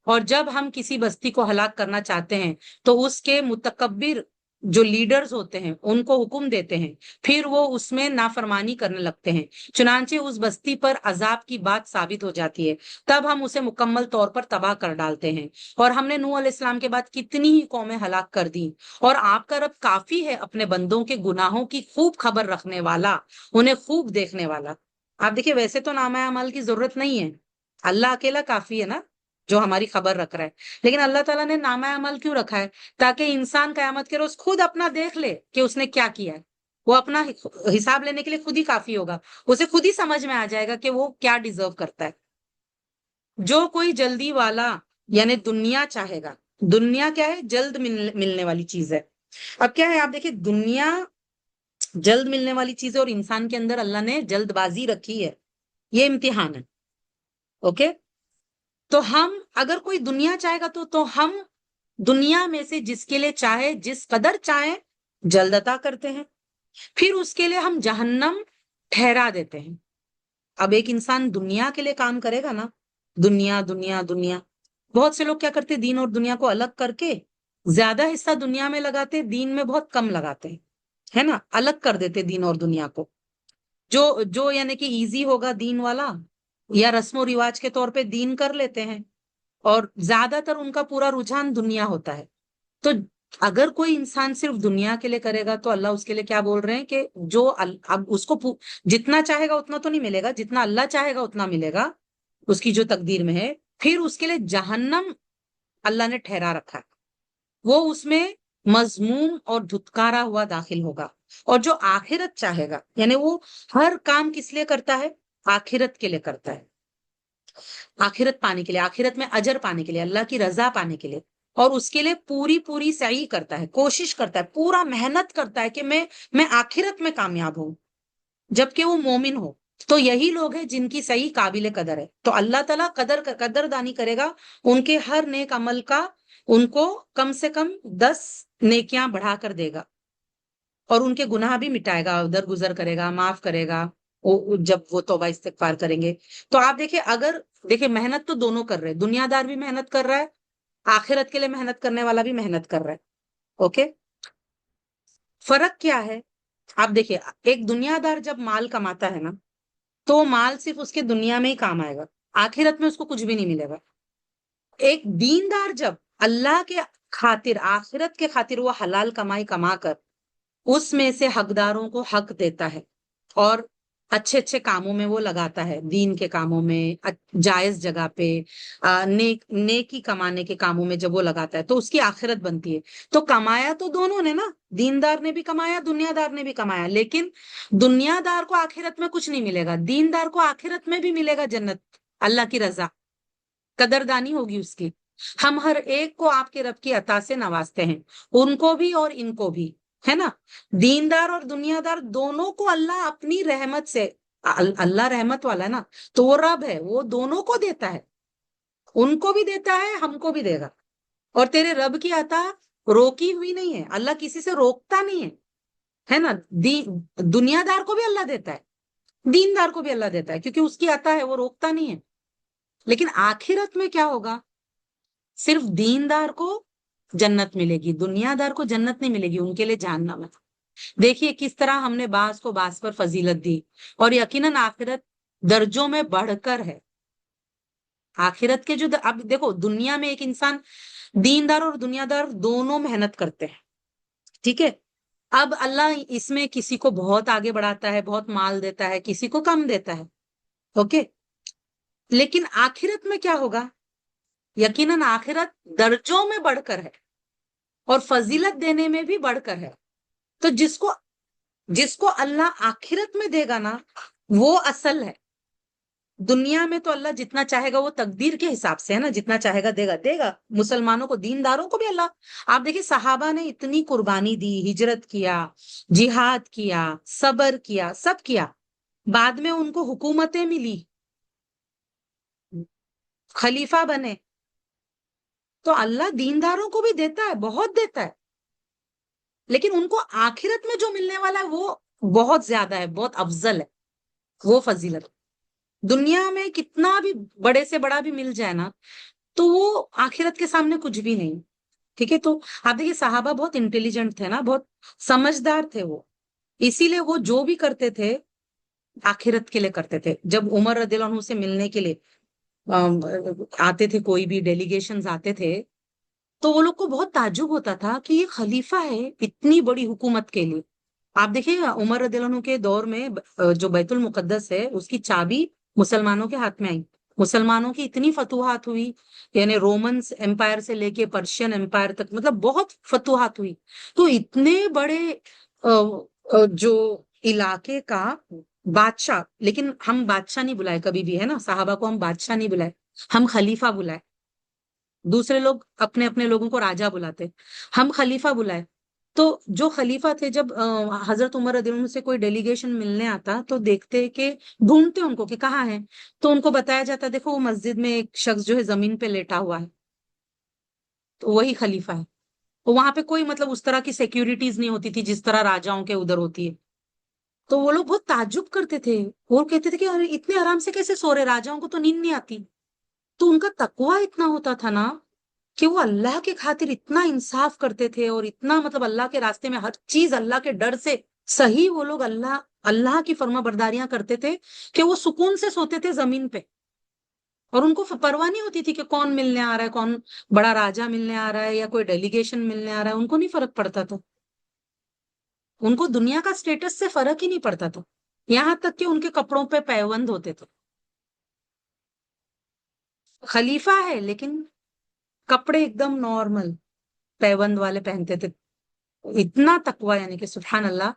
اور جب ہم کسی بستی کو ہلاک کرنا چاہتے ہیں تو اس کے متکبر جو لیڈرز ہوتے ہیں ان کو حکم دیتے ہیں، پھر وہ اس میں نافرمانی کرنے لگتے ہیں، چنانچہ اس بستی پر عذاب کی بات ثابت ہو جاتی ہے، تب ہم اسے مکمل طور پر تباہ کر ڈالتے ہیں۔ اور ہم نے نوح علیہ السلام کے بعد کتنی ہی قومیں ہلاک کر دی، اور آپ کا رب کافی ہے اپنے بندوں کے گناہوں کی خوب خبر رکھنے والا، انہیں خوب دیکھنے والا۔ آپ دیکھیں، ویسے تو نامہ اعمال کی ضرورت نہیں ہے، اللہ اکیلا کافی ہے نا جو ہماری خبر رکھ رہا ہے، لیکن اللہ تعالیٰ نے نامہ عمل کیوں رکھا ہے؟ تاکہ انسان قیامت کے روز خود اپنا دیکھ لے کہ اس نے کیا کیا ہے، وہ اپنا حساب لینے کے لیے خود ہی کافی ہوگا، اسے خود ہی سمجھ میں آ جائے گا کہ وہ کیا ڈیزرو کرتا ہے۔ جو کوئی جلدی والا یعنی دنیا چاہے گا، دنیا کیا ہے؟ جلد ملنے والی چیز ہے۔ اب کیا ہے، آپ دیکھیں، دنیا جلد ملنے والی چیز ہے، اور انسان کے اندر اللہ نے جلد بازی رکھی ہے، یہ امتحان ہے۔ اوکے، تو ہم اگر کوئی دنیا چاہے گا تو ہم دنیا میں سے جس کے لیے چاہے، جس قدر چاہے، جلد عطا کرتے ہیں، پھر اس کے لیے ہم جہنم ٹھہرا دیتے ہیں۔ اب ایک انسان دنیا کے لیے کام کرے گا نا، دنیا دنیا دنیا، بہت سے لوگ کیا کرتے، دین اور دنیا کو الگ کر کے زیادہ حصہ دنیا میں لگاتے، دین میں بہت کم لگاتے ہیں، ہے نا، الگ کر دیتے دین اور دنیا کو۔ جو یعنی کہ ایزی ہوگا دین والا، یا رسم و رواج کے طور پہ دین کر لیتے ہیں، اور زیادہ تر ان کا پورا رجحان دنیا ہوتا ہے۔ تو اگر کوئی انسان صرف دنیا کے لیے کرے گا تو اللہ اس کے لیے کیا بول رہے ہیں کہ جو اب اس کو جتنا چاہے گا اتنا تو نہیں ملے گا، جتنا اللہ چاہے گا اتنا ملے گا، اس کی جو تقدیر میں ہے، پھر اس کے لیے جہنم اللہ نے ٹھہرا رکھا ہے، وہ اس میں مذموم اور دھتکارا ہوا داخل ہوگا۔ اور جو آخرت چاہے گا، یعنی وہ ہر کام کس لیے کرتا ہے؟ آخرت کے لیے کرتا ہے، آخرت پانے کے لیے، آخرت میں اجر پانے کے لیے، اللہ کی رضا پانے کے لیے، اور اس کے لیے پوری پوری سعی کرتا ہے، کوشش کرتا ہے، پورا محنت کرتا ہے کہ میں آخرت میں کامیاب ہوں، جبکہ وہ مومن ہو۔ تو یہی لوگ ہیں جن کی صحیح قابل قدر ہے، تو اللہ تعالیٰ قدر دانی کرے گا ان کے ہر نیک عمل کا، ان کو کم سے کم 10 نیکیاں بڑھا کر دے گا، اور ان کے گناہ بھی مٹائے گا، درگزر کرے گا، معاف کرے گا، جب وہ توبہ استغفار کریں گے۔ تو آپ دیکھیں محنت تو دونوں کر رہے ہیں، دنیا دار بھی محنت کر رہا ہے، آخرت کے لیے محنت کرنے والا بھی محنت کر رہا ہے۔ اوکے، فرق کیا ہے؟ آپ دیکھیں، ایک دنیا دار جب مال کماتا ہے نا، تو مال صرف اس کے دنیا میں ہی کام آئے گا، آخرت میں اس کو کچھ بھی نہیں ملے گا۔ ایک دیندار جب اللہ کے خاطر، آخرت کے خاطر وہ حلال کمائی کما کر اس میں سے حقداروں کو حق دیتا ہے، اور اچھے اچھے کاموں میں وہ لگاتا ہے، دین کے کاموں میں، جائز جگہ پہ، نیکی کمانے کے کاموں میں جب وہ لگاتا ہے تو اس کی آخرت بنتی ہے۔ تو کمایا تو دونوں نے نا، دیندار نے بھی کمایا، دنیا دار نے بھی کمایا، لیکن دنیا دار کو آخرت میں کچھ نہیں ملے گا، دیندار کو آخرت میں بھی ملے گا جنت، اللہ کی رضا، قدردانی ہوگی اس کی۔ ہم ہر ایک کو آپ کے رب کی عطا سے نوازتے ہیں، ان کو بھی اور ان کو بھی، ہے نا، دیندار اور دنیا دار دونوں کو اللہ اپنی رحمت سے، اللہ رحمت والا ہے نا، تو وہ رب ہے، وہ دونوں کو دیتا ہے، ان کو بھی دیتا ہے، ہم کو بھی دے گا۔ اور تیرے رب کی عطا روکی ہوئی نہیں ہے، اللہ کسی سے روکتا نہیں ہے نا، دنیا دار کو بھی اللہ دیتا ہے، دیندار کو بھی اللہ دیتا ہے، کیونکہ اس کی عطا ہے، وہ روکتا نہیں ہے۔ لیکن آخرت میں کیا ہوگا؟ صرف دیندار کو جنت ملے گی، دنیا دار کو جنت نہیں ملے گی، ان کے لیے جہنم ہے۔ دیکھیے کس طرح ہم نے بعض کو بعض پر فضیلت دی، اور یقیناً آخرت درجوں میں بڑھ کر ہے۔ آخرت کے اب دیکھو، دنیا میں ایک انسان دیندار اور دنیا دار دونوں محنت کرتے ہیں، ٹھیک ہے، اب اللہ اس میں کسی کو بہت آگے بڑھاتا ہے، بہت مال دیتا ہے، کسی کو کم دیتا ہے، اوکے، لیکن آخرت میں کیا ہوگا؟ یقیناً آخرت درجوں میں بڑھ کر ہے، اور فضیلت دینے میں بھی بڑھ کر ہے۔ تو جس کو اللہ آخرت میں دے گا نا، وہ اصل ہے۔ دنیا میں تو اللہ جتنا چاہے گا وہ تقدیر کے حساب سے ہے نا، جتنا چاہے گا دے گا، مسلمانوں کو، دینداروں کو بھی اللہ، آپ دیکھیں صحابہ نے اتنی قربانی دی، ہجرت کیا، جہاد کیا، صبر کیا، سب کیا، بعد میں ان کو حکومتیں ملی، خلیفہ بنے، تو اللہ دینداروں کو بھی دیتا ہے، بہت دیتا ہے، لیکن ان کو آخرت میں جو ملنے والا ہے وہ بہت زیادہ ہے، بہت افضل ہے۔ وہ فضیلت دنیا میں کتنا بھی بڑے سے بڑا بھی مل جائے نا تو وہ آخرت کے سامنے کچھ بھی نہیں. ٹھیک ہے. تو آپ دیکھیے صحابہ بہت انٹیلیجنٹ تھے نا, بہت سمجھدار تھے وہ, اسی لیے وہ جو بھی کرتے تھے آخرت کے لیے کرتے تھے. جب عمر رضی اللہ عنہ سے ملنے کے لیے آم، آتے تھے, کوئی بھی ڈیلیگیشنز آتے تھے, تو وہ لوگ کو بہت تعجب ہوتا تھا کہ یہ خلیفہ ہے اتنی بڑی حکومت کے لیے. آپ دیکھیے عمر رضی اللہ عنہ کے دور میں جو بیت المقدس ہے اس کی چابی مسلمانوں کے ہاتھ میں آئی. مسلمانوں کی اتنی فتوحات ہوئی, یعنی رومنس امپائر سے لے کے پرشین امپائر تک, مطلب بہت فتوحات ہوئی. تو اتنے بڑے جو علاقے کا بادشاہ, لیکن ہم بادشاہ نہیں بلائے کبھی بھی, ہے نا, صحابہ کو ہم بادشاہ نہیں بلائے, ہم خلیفہ بلائے. دوسرے لوگ اپنے اپنے لوگوں کو راجا بلاتے, ہم خلیفہ بلائے. تو جو خلیفہ تھے, جب حضرت عمر رضی اللہ عنہ سے کوئی ڈیلیگیشن ملنے آتا تو دیکھتے کہ ڈھونڈتے ان کو کہ کہاں ہے, تو ان کو بتایا جاتا دیکھو وہ مسجد میں ایک شخص جو ہے زمین پہ لیٹا ہوا ہے, تو وہی خلیفہ ہے. تو وہاں پہ کوئی مطلب اس طرح کی سیکیورٹیز نہیں ہوتی تھی جس طرح راجاؤں کے ادھر ہوتی ہے. تو وہ لوگ بہت تعجب کرتے تھے, وہ کہتے تھے کہ ارے اتنے آرام سے کیسے سو رہے, راجاؤں کو تو نیند نہیں آتی. تو ان کا تقوی اتنا ہوتا تھا نا کہ وہ اللہ کے خاطر اتنا انصاف کرتے تھے, اور اتنا مطلب اللہ کے راستے میں ہر چیز اللہ کے ڈر سے صحیح وہ لوگ اللہ اللہ کی فرما برداریاں کرتے تھے کہ وہ سکون سے سوتے تھے زمین پہ. اور ان کو پرواہ نہیں ہوتی تھی کہ کون ملنے آ رہا ہے, کون بڑا راجا ملنے آ رہا ہے یا کوئی ڈیلیگیشن ملنے آ رہا ہے, ان کو نہیں فرق پڑتا تھا. ان کو دنیا کا سٹیٹس سے فرق ہی نہیں پڑتا تھا, یہاں تک کہ ان کے کپڑوں پہ پیوند ہوتے تھے. خلیفہ ہے لیکن کپڑے ایک دم نارمل پیوند والے پہنتے تھے. اتنا تقوی, یعنی کہ سبحان اللہ.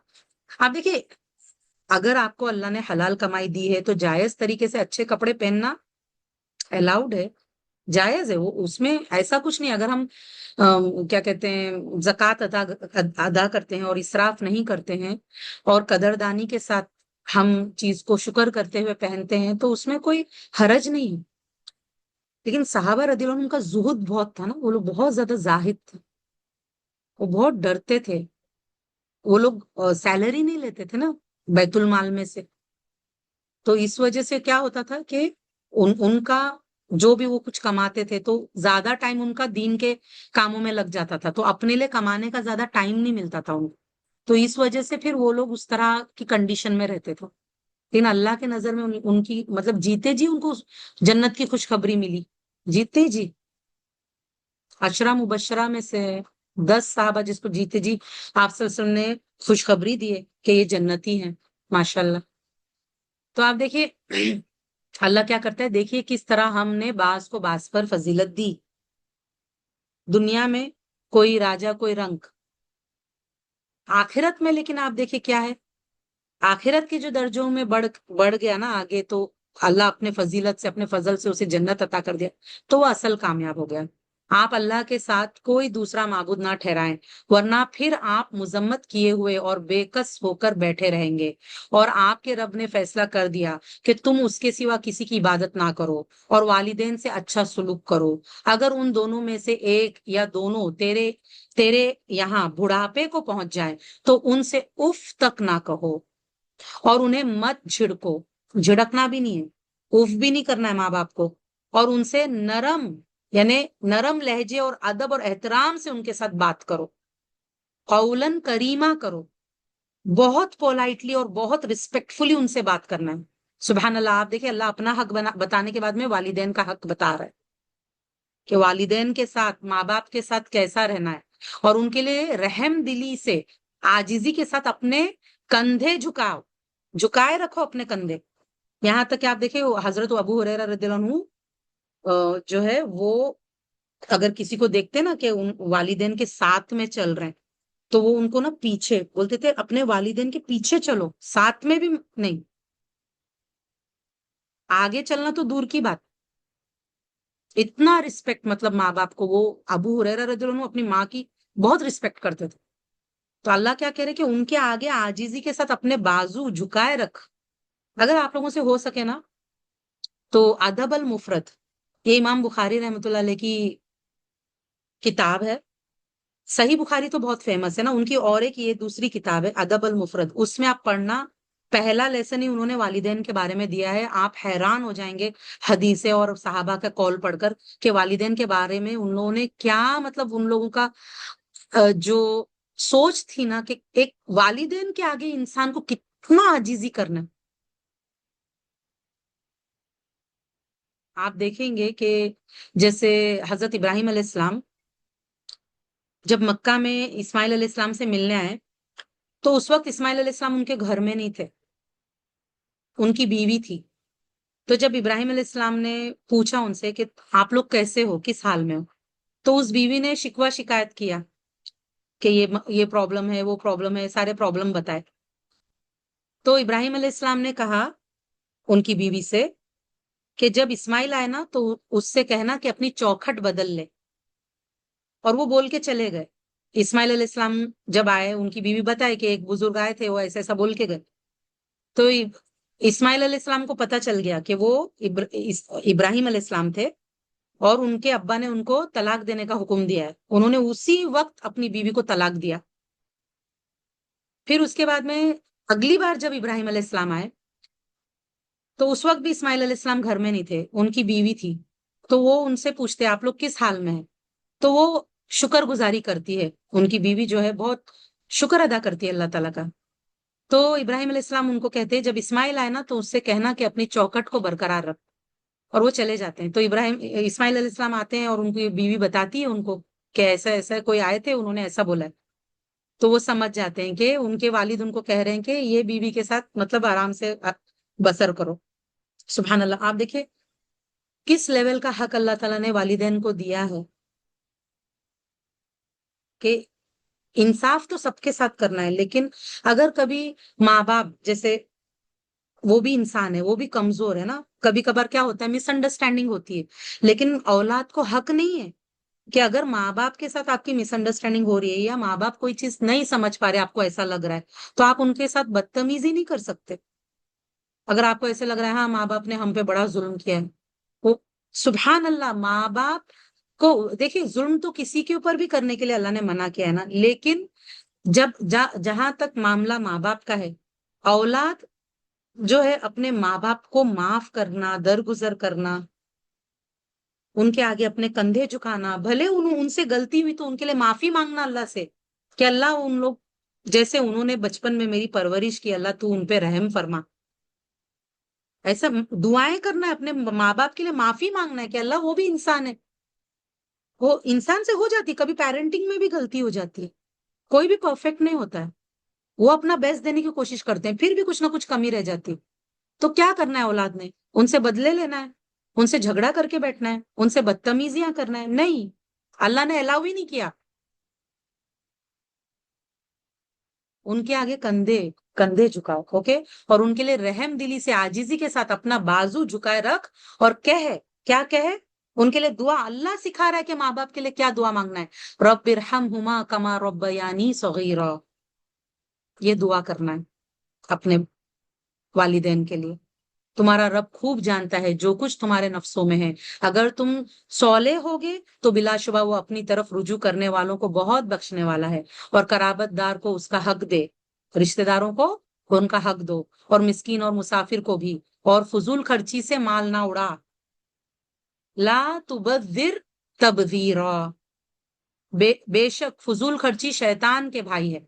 آپ دیکھیے اگر آپ کو اللہ نے حلال کمائی دی ہے تو جائز طریقے سے اچھے کپڑے پہننا الاؤڈ ہے, جائز ہے وہ, اس میں ایسا کچھ نہیں. اگر ہم کیا کہتے ہیں زکوٰۃ ادا کرتے ہیں اور اسراف نہیں کرتے ہیں اور قدردانی کے ساتھ ہم چیز کو شکر کرتے ہوئے پہنتے ہیں تو اس میں کوئی حرج نہیں ہے. لیکن صحابہ رضی اللہ عنہ کا زہد بہت تھا نا, وہ لوگ بہت زیادہ زاہد تھے, وہ بہت ڈرتے تھے. وہ لوگ سیلری نہیں لیتے تھے نا بیت المال میں سے, تو اس وجہ سے کیا ہوتا تھا کہ ان کا جو بھی وہ کچھ کماتے تھے تو زیادہ ٹائم ان کا دین کے کاموں میں لگ جاتا تھا, تو اپنے لیے کمانے کا زیادہ ٹائم نہیں ملتا تھا ان کو. تو اس وجہ سے پھر وہ لوگ اس طرح کی کنڈیشن میں رہتے تھے. لیکن اللہ کے نظر میں ان کی مطلب جیتے جی ان کو جنت کی خوشخبری ملی, جیتے جی. عشرہ مبشرہ میں سے 10 صحابہ جس کو جیتے جی آپ صلی اللہ علیہ وسلم نے خوشخبری دی ہے کہ یہ جنتی ہیں, ماشاء اللہ. تو آپ دیکھیے اللہ کیا کرتا ہے, دیکھیے کس طرح ہم نے بعض کو بعض پر فضیلت دی. دنیا میں کوئی راجا کوئی رنک, آخرت میں لیکن آپ دیکھیے کیا ہے, آخرت کے جو درجوں میں بڑھ گیا نا آگے, تو اللہ اپنے فضیلت سے اپنے فضل سے اسے جنت عطا کر دیا, تو وہ اصل کامیاب ہو گیا. آپ اللہ کے ساتھ کوئی دوسرا معبود نہ ٹھہرائیں, ورنہ پھر آپ مذمت کیے ہوئے اور بے کس ہو کر بیٹھے رہیں گے. اور آپ کے رب نے فیصلہ کر دیا کہ تم اس کے سوا کسی کی عبادت نہ کرو اور والدین سے اچھا سلوک کرو. اگر ان دونوں میں سے ایک یا دونوں تیرے یہاں بڑھاپے کو پہنچ جائے تو ان سے اف تک نہ کہو, اور انہیں مت جھڑکو. جھڑکنا بھی نہیں ہے, اف بھی نہیں کرنا ہے ماں باپ کو. اور ان سے یعنی نرم لہجے اور ادب اور احترام سے ان کے ساتھ بات کرو, قولن کریمہ کرو, بہت پولائٹلی اور بہت ریسپیکٹفلی ان سے بات کرنا ہے. سبحان اللہ. آپ دیکھیں اللہ اپنا حق بتانے کے بعد میں والدین کا حق بتا رہا ہے کہ والدین کے ساتھ ماں باپ کے ساتھ کیسا رہنا ہے, اور ان کے لیے رحم دلی سے عاجزی کے ساتھ اپنے کندھے جھکائے رکھو اپنے کندھے. یہاں تک کہ آپ دیکھیں حضرت ابو ہریرہ رضی اللہ عنہ جو ہے وہ اگر کسی کو دیکھتے نا کہ ان والدین کے ساتھ میں چل رہے ہیں تو وہ ان کو نا پیچھے بولتے تھے, اپنے والدین کے پیچھے چلو, ساتھ میں بھی نہیں, آگے چلنا تو دور کی بات. اتنا رسپیکٹ مطلب ماں باپ کو, وہ ابو ہریرہ رضی اللہ عنہ اپنی ماں کی بہت رسپیکٹ کرتے تھے. تو اللہ کیا کہہ رہے کہ ان کے آگے عاجزی کے ساتھ اپنے بازو جھکائے رکھ. اگر آپ لوگوں سے ہو سکے نا تو ادب المفرد, یہ امام بخاری رحمۃ اللہ علیہ کی کتاب ہے. صحیح بخاری تو بہت فیمس ہے نا ان کی, اور ایک یہ دوسری کتاب ہے ادب المفرد, اس میں آپ پڑھنا پہلا لیسن ہی انہوں نے والدین کے بارے میں دیا ہے. آپ حیران ہو جائیں گے حدیثیں اور صحابہ کا قول پڑھ کر کہ والدین کے بارے میں ان لوگوں نے کیا، مطلب ان لوگوں کا جو سوچ تھی نا کہ ایک والدین کے آگے انسان کو کتنا عاجزی کرنا. آپ دیکھیں گے کہ جیسے حضرت ابراہیم علیہ السلام جب مکہ میں اسماعیل علیہ السلام سے ملنے آئے تو اس وقت اسماعیل علیہ السلام ان کے گھر میں نہیں تھے، ان کی بیوی تھی. تو جب ابراہیم علیہ السلام نے پوچھا ان سے کہ آپ لوگ کیسے ہو، کس حال میں ہو، تو اس بیوی نے شکوہ شکایت کیا کہ یہ پرابلم ہے، وہ پرابلم ہے، سارے پرابلم بتائے. تو ابراہیم علیہ السلام نے کہا ان کی بیوی سے کہ جب اسماعیل آئے نا تو اس سے کہنا کہ اپنی چوکھٹ بدل لے، اور وہ بول کے چلے گئے. اسماعیل علیہ السلام جب آئے، ان کی بیوی بتائے کہ ایک بزرگ آئے تھے، وہ ایسا ایسا بول کے گئے. تو اسماعیل علیہ السلام کو پتا چل گیا کہ وہ ابراہیم علیہ السلام تھے اور ان کے ابا نے ان کو طلاق دینے کا حکم دیا ہے. انہوں نے اسی وقت اپنی بیوی کو طلاق دیا. پھر اس کے بعد میں اگلی بار جب ابراہیم علیہ السلام آئے تو اس وقت بھی اسماعیل علیہ السلام گھر میں نہیں تھے، ان کی بیوی تھی. تو وہ ان سے پوچھتے آپ لوگ کس حال میں ہیں، تو وہ شکر گزاری کرتی ہے، ان کی بیوی جو ہے بہت شکر ادا کرتی ہے اللہ تعالیٰ کا. تو ابراہیم علیہ السلام ان کو کہتے ہیں جب اسماعیل آئے نا تو اس سے کہنا کہ اپنی چوکٹ کو برقرار رکھ، اور وہ چلے جاتے ہیں. تو اسماعیل علیہ السلام آتے ہیں اور ان کی بیوی بتاتی ہے ان کو کہ ایسا ایسا کوئی آئے تھے، انہوں نے ایسا بولا ہے. تو وہ سمجھ جاتے ہیں کہ ان کے والد ان کو کہہ رہے ہیں کہ یہ بیوی کے ساتھ مطلب آرام سے بسر کرو. سبحان اللہ. آپ دیکھیں کس لیول کا حق اللہ تعالیٰ نے والدین کو دیا ہے کہ انصاف تو سب کے ساتھ کرنا ہے، لیکن اگر کبھی ماں باپ جیسے وہ بھی انسان ہے، وہ بھی کمزور ہے نا، کبھی کبھار کیا ہوتا ہے مس انڈرسٹینڈنگ ہوتی ہے. لیکن اولاد کو حق نہیں ہے کہ اگر ماں باپ کے ساتھ آپ کی مس انڈرسٹینڈنگ ہو رہی ہے یا ماں باپ کوئی چیز نہیں سمجھ پا رہے، آپ کو ایسا لگ رہا ہے، تو آپ ان کے ساتھ بدتمیزی نہیں کر سکتے. اگر آپ کو ایسے لگ رہا ہے ہاں ماں باپ نے ہم پہ بڑا ظلم کیا ہے، وہ سبحان اللہ، ماں باپ کو دیکھیے ظلم تو کسی کے اوپر بھی کرنے کے لیے اللہ نے منع کیا ہے نا، لیکن جہاں تک معاملہ ماں باپ کا ہے، اولاد جو ہے اپنے ماں باپ کو معاف کرنا، درگزر کرنا، ان کے آگے اپنے کندھے جھکانا، بھلے ان سے غلطی ہوئی تو ان کے لیے معافی مانگنا اللہ سے کہ اللہ ان لوگ جیسے انہوں نے بچپن میں میری پرورش کی، اللہ تو ان پہ رحم فرما. ایسا دعائیں کرنا ہے، اپنے ماں باپ کے لیے معافی مانگنا ہے کہ اللہ وہ بھی انسان ہے، وہ انسان سے ہو جاتی، کبھی پیرنٹنگ میں بھی غلطی ہو جاتی ہے، کوئی بھی پرفیکٹ نہیں ہوتا ہے، وہ اپنا بیسٹ دینے کی کوشش کرتے ہیں، پھر بھی کچھ نہ کچھ کمی رہ جاتی. تو کیا کرنا ہے اولاد نے؟ ان سے بدلے لینا ہے، ان سے جھگڑا کر کے بیٹھنا ہے، ان سے بدتمیزیاں کرنا ہے؟ نہیں، اللہ نے الاؤ ہی نہیں کیا. ان کے آگے کندھے کندھے جھکاؤ، اوکے، اور ان کے لیے رحم دلی سے عاجزی کے ساتھ اپنا بازو جھکائے رکھ، اور کیا کہے ان کے لیے دعا. اللہ سکھا رہا ہے کہ ماں باپ کے لیے کیا دعا مانگنا ہے، رب ارحمہما کما ربیانی صغیرا، یہ دعا کرنا ہے اپنے والدین کے لیے. تمہارا رب خوب جانتا ہے جو کچھ تمہارے نفسوں میں ہے، اگر تم صالح ہوگے تو بلا شبہ وہ اپنی طرف رجوع کرنے والوں کو بہت بخشنے والا ہے. اور قرابت دار کو اس کا حق دے، رشتہ داروں کو ان کا حق دو، اور مسکین اور مسافر کو بھی، اور فضول خرچی سے مال نہ اڑا. لا تبذر تبذیرا، بے شک فضول خرچی شیطان کے بھائی ہے.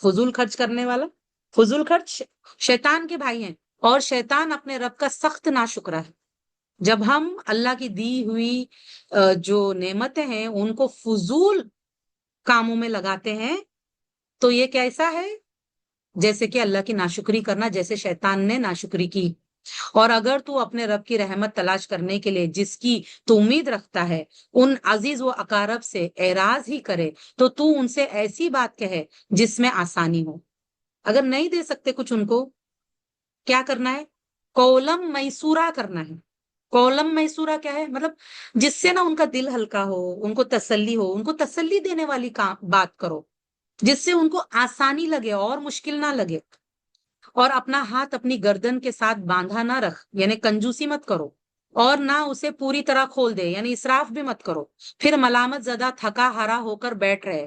فضول خرچ کرنے والا، فضول خرچ شیطان کے بھائی ہیں، اور شیطان اپنے رب کا سخت ناشکرا ہے. جب ہم اللہ کی دی ہوئی جو نعمتیں ہیں ان کو فضول کاموں میں لگاتے ہیں تو یہ کیسا ہے؟ جیسے کہ اللہ کی ناشکری کرنا، جیسے شیطان نے ناشکری کی. اور اگر تو اپنے رب کی رحمت تلاش کرنے کے لیے جس کی تو امید رکھتا ہے ان عزیز و اقارب سے اعراض ہی کرے تو تو ان سے ایسی بات کہے جس میں آسانی ہو. اگر نہیں دے سکتے کچھ ان کو، کیا کرنا ہے؟ قولم میسورہ کرنا ہے. قولم میسورہ کیا ہے؟ مطلب جس سے نا ان کا دل ہلکا ہو، ان کو تسلی ہو، ان کو تسلی دینے والی بات کرو جس سے ان کو آسانی لگے اور مشکل نہ لگے. اور اپنا ہاتھ اپنی گردن کے ساتھ باندھا نہ رکھ، یعنی کنجوسی مت کرو، اور نہ اسے پوری طرح کھول دے، یعنی اسراف بھی مت کرو. پھر ملامت زدہ تھکا ہارا ہو کر بیٹھ رہے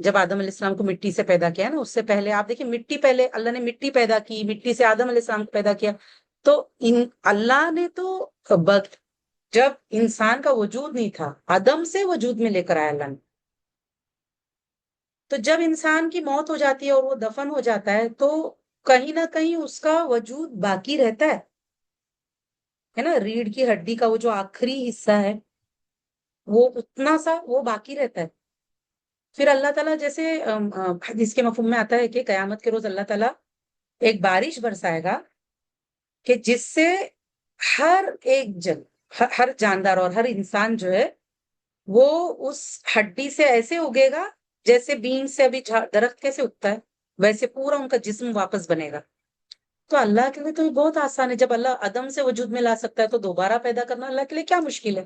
جب آدم علیہ السلام کو مٹی سے پیدا کیا نا، اس سے پہلے آپ دیکھیں مٹی، پہلے اللہ نے مٹی پیدا کی، مٹی سے آدم علیہ السلام کو پیدا کیا. تو اللہ نے تو جب انسان کا وجود نہیں تھا، آدم سے وجود میں لے کر آیا اللہ نے. تو جب انسان کی موت ہو جاتی ہے اور وہ دفن ہو جاتا ہے، تو کہیں نہ کہیں اس کا وجود باقی رہتا ہے نا. ریڑھ کی ہڈی کا وہ جو آخری حصہ ہے، وہ اتنا سا وہ باقی رہتا ہے. پھر اللہ تعالیٰ جیسے حدیث کے مفہوم میں آتا ہے کہ قیامت کے روز اللہ تعالیٰ ایک بارش برسائے گا کہ جس سے ہر ایک ہر جاندار اور ہر انسان جو ہے وہ اس ہڈی سے ایسے اگے گا جیسے بین سے ابھی درخت کیسے اگتا ہے، ویسے پورا ان کا جسم واپس بنے گا. تو اللہ کے لیے تو یہ بہت آسان ہے. جب اللہ عدم سے وجود میں لا سکتا ہے تو دوبارہ پیدا کرنا اللہ کے لیے کیا مشکل ہے.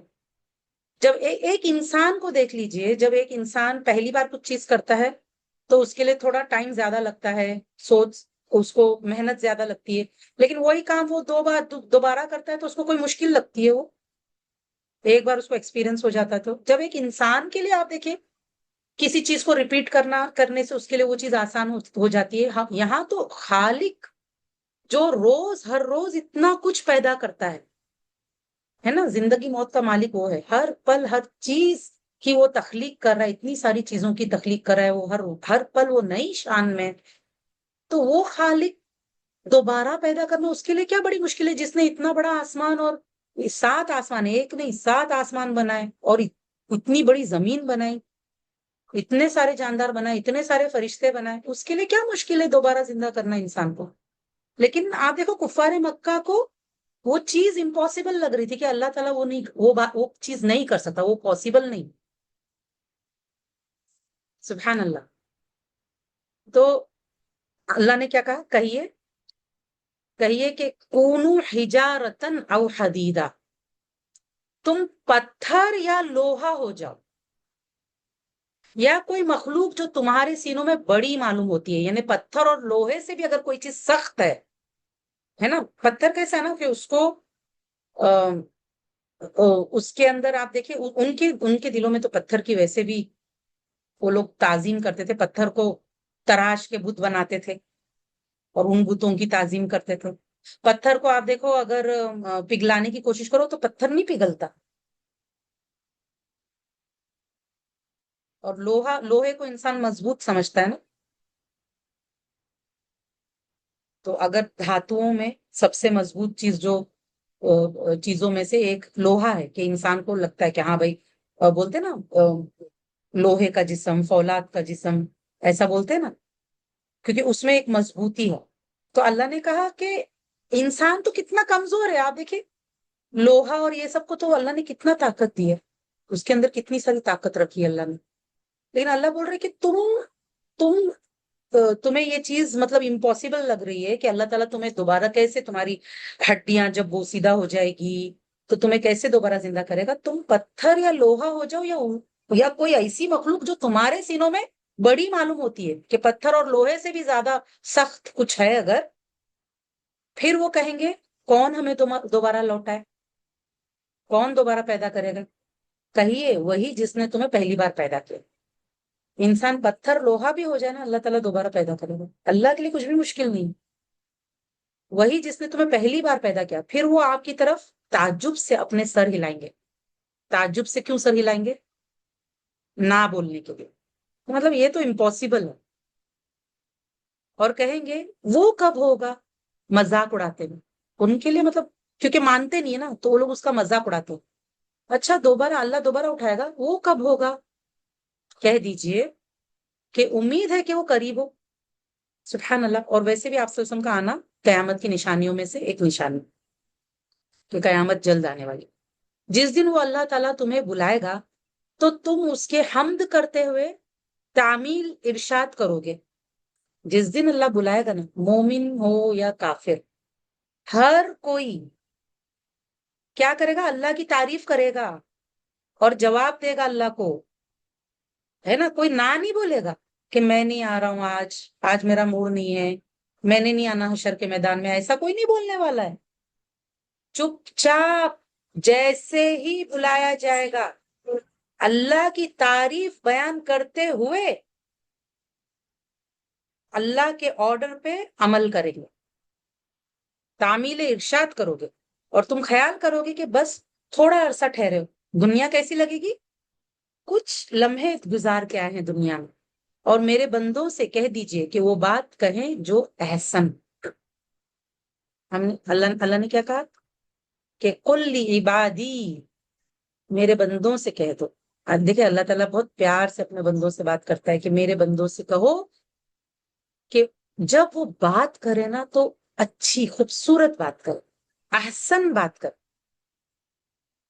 جب ایک انسان کو دیکھ لیجئے، جب ایک انسان پہلی بار کچھ چیز کرتا ہے تو اس کے لیے تھوڑا ٹائم زیادہ لگتا ہے، سوچ اس کو محنت زیادہ لگتی ہے. لیکن وہی کام وہ دوبارہ کرتا ہے تو اس کو کوئی مشکل لگتی ہے. وہ ایک بار اس کو ایکسپیرینس ہو جاتا ہے. تو جب ایک انسان کے لیے آپ دیکھیں کسی چیز کو ریپیٹ کرنے سے اس کے لیے وہ چیز آسان ہو جاتی ہے. یہاں تو خالق جو ہر روز اتنا کچھ پیدا کرتا ہے نا، زندگی موت کا مالک وہ ہے. ہر پل ہر چیز کی وہ تخلیق کر رہا ہے، اتنی ساری چیزوں کی تخلیق کر رہا ہے وہ ہر پل وہ نئی شان میں. تو وہ خالق دوبارہ پیدا کرنا اس کے لیے کیا بڑی مشکل ہے، جس نے اتنا بڑا آسمان اور 7 آسمان، ایک نہیں 7 آسمان بنائے اور اتنی بڑی زمین بنائی، اتنے سارے جاندار بنائے، اتنے سارے فرشتے بنائے. اس کے لیے کیا مشکل ہے دوبارہ زندہ کرنا انسان کو. لیکن آپ دیکھو کفار مکہ کو وہ چیز امپاسبل لگ رہی تھی کہ اللہ تعالیٰ وہ چیز نہیں کر سکتا، وہ پاسبل نہیں. سبحان اللہ. تو اللہ نے کیا کہا، کہیے کہ کونو حجارتن او حدیدہ، تم پتھر یا لوہا ہو جاؤ، یا کوئی مخلوق جو تمہارے سینوں میں بڑی معلوم ہوتی ہے. یعنی پتھر اور لوہے سے بھی اگر کوئی چیز سخت ہے نا. پتھر کیسا ہے نا کہ اس کو اس کے اندر آپ دیکھیں ان کے دلوں میں تو پتھر کی ویسے بھی وہ لوگ تعظیم کرتے تھے، پتھر کو تراش کے بت بناتے تھے اور ان بتوں کی تعظیم کرتے تھے. پتھر کو آپ دیکھو اگر پگھلانے کی کوشش کرو تو پتھر نہیں پگھلتا. اور لوہے کو انسان مضبوط سمجھتا ہے نا. تو اگر دھاتوں میں سب سے مضبوط چیز جو چیزوں میں سے ایک لوہا ہے، کہ انسان کو لگتا ہے کہ ہاں بھائی، بولتے نا لوہے کا جسم، فولاد کا جسم، ایسا بولتے نا، کیونکہ اس میں ایک مضبوطی ہے. تو اللہ نے کہا کہ انسان تو کتنا کمزور ہے. آپ دیکھیں لوہا اور یہ سب کو تو اللہ نے کتنا طاقت دی ہے، اس کے اندر کتنی ساری طاقت رکھی ہے اللہ نے. لیکن اللہ بول رہے کہ تم تمہیں یہ چیز مطلب امپاسبل لگ رہی ہے کہ اللہ تعالیٰ تمہیں دوبارہ کیسے، تمہاری ہڈیاں جب بوسیدہ ہو جائے گی تو تمہیں کیسے دوبارہ زندہ کرے گا. تم پتھر یا لوہا ہو جاؤ، یا کوئی ایسی مخلوق جو تمہارے سینوں میں بڑی معلوم ہوتی ہے کہ پتھر اور لوہے سے بھی زیادہ سخت کچھ ہے اگر، پھر وہ کہیں گے کون ہمیں دوبارہ لوٹائے، کون دوبارہ پیدا کرے گا. کہیے وہی جس نے تمہیں پہلی بار پیدا کیا. انسان پتھر لوہا بھی ہو جائے نا، اللہ تعالیٰ دوبارہ پیدا کرے گا. اللہ کے لیے کچھ بھی مشکل نہیں. وہی جس نے تمہیں پہلی بار پیدا کیا، پھر وہ آپ کی طرف تعجب سے اپنے سر ہلائیں گے. تعجب سے کیوں سر ہلائیں گے؟ نہ بولنے کے لیے. مطلب یہ تو امپاسبل ہے. اور کہیں گے وہ کب ہوگا، مذاق اڑاتے ہیں ان کے لیے. مطلب کیونکہ مانتے نہیں ہے نا تو وہ لوگ اس کا مذاق اڑاتے ہیں. اچھا دوبارہ اللہ دوبارہ اٹھائے گا، وہ کب ہوگا؟ کہہ دیجئے کہ امید ہے کہ وہ قریب ہو. سبحان اللہ. اور ویسے بھی آپ صلی اللہ علیہ وسلم کا آنا قیامت کی نشانیوں میں سے ایک نشانی کہ قیامت جلد آنے والی. جس دن وہ اللہ تعالیٰ تمہیں بلائے گا تو تم اس کے حمد کرتے ہوئے تعمیل ارشاد کرو گے. جس دن اللہ بلائے گا نا، مومن ہو یا کافر، ہر کوئی کیا کرے گا؟ اللہ کی تعریف کرے گا اور جواب دے گا اللہ کو. ہے نا، کوئی نہ نہیں بولے گا کہ میں نہیں آ رہا ہوں، آج میرا موڈ نہیں ہے، میں نے نہیں آنا حشر کے میدان میں. ایسا کوئی نہیں بولنے والا ہے. چپ چاپ جیسے ہی بلایا جائے گا اللہ کی تعریف بیان کرتے ہوئے اللہ کے آرڈر پہ عمل کریں گے، تعمیل ارشاد کرو گے، اور تم خیال کرو گے کہ بس تھوڑا عرصہ ٹھہرے ہو، دنیا کیسی لگے گی؟ کچھ لمحے گزار کے آئے ہیں دنیا میں، اور میرے بندوں سے کہہ دیجئے کہ وہ بات کہیں جو احسن۔ ہم نے اللہ نے کیا کہا کہ قل عبادی، میرے بندوں سے کہہ دو۔ اب دیکھیں اللہ تعالیٰ بہت پیار سے اپنے بندوں سے بات کرتا ہے کہ میرے بندوں سے کہو کہ جب وہ بات کرے نا تو اچھی خوبصورت بات کر، احسن بات کر،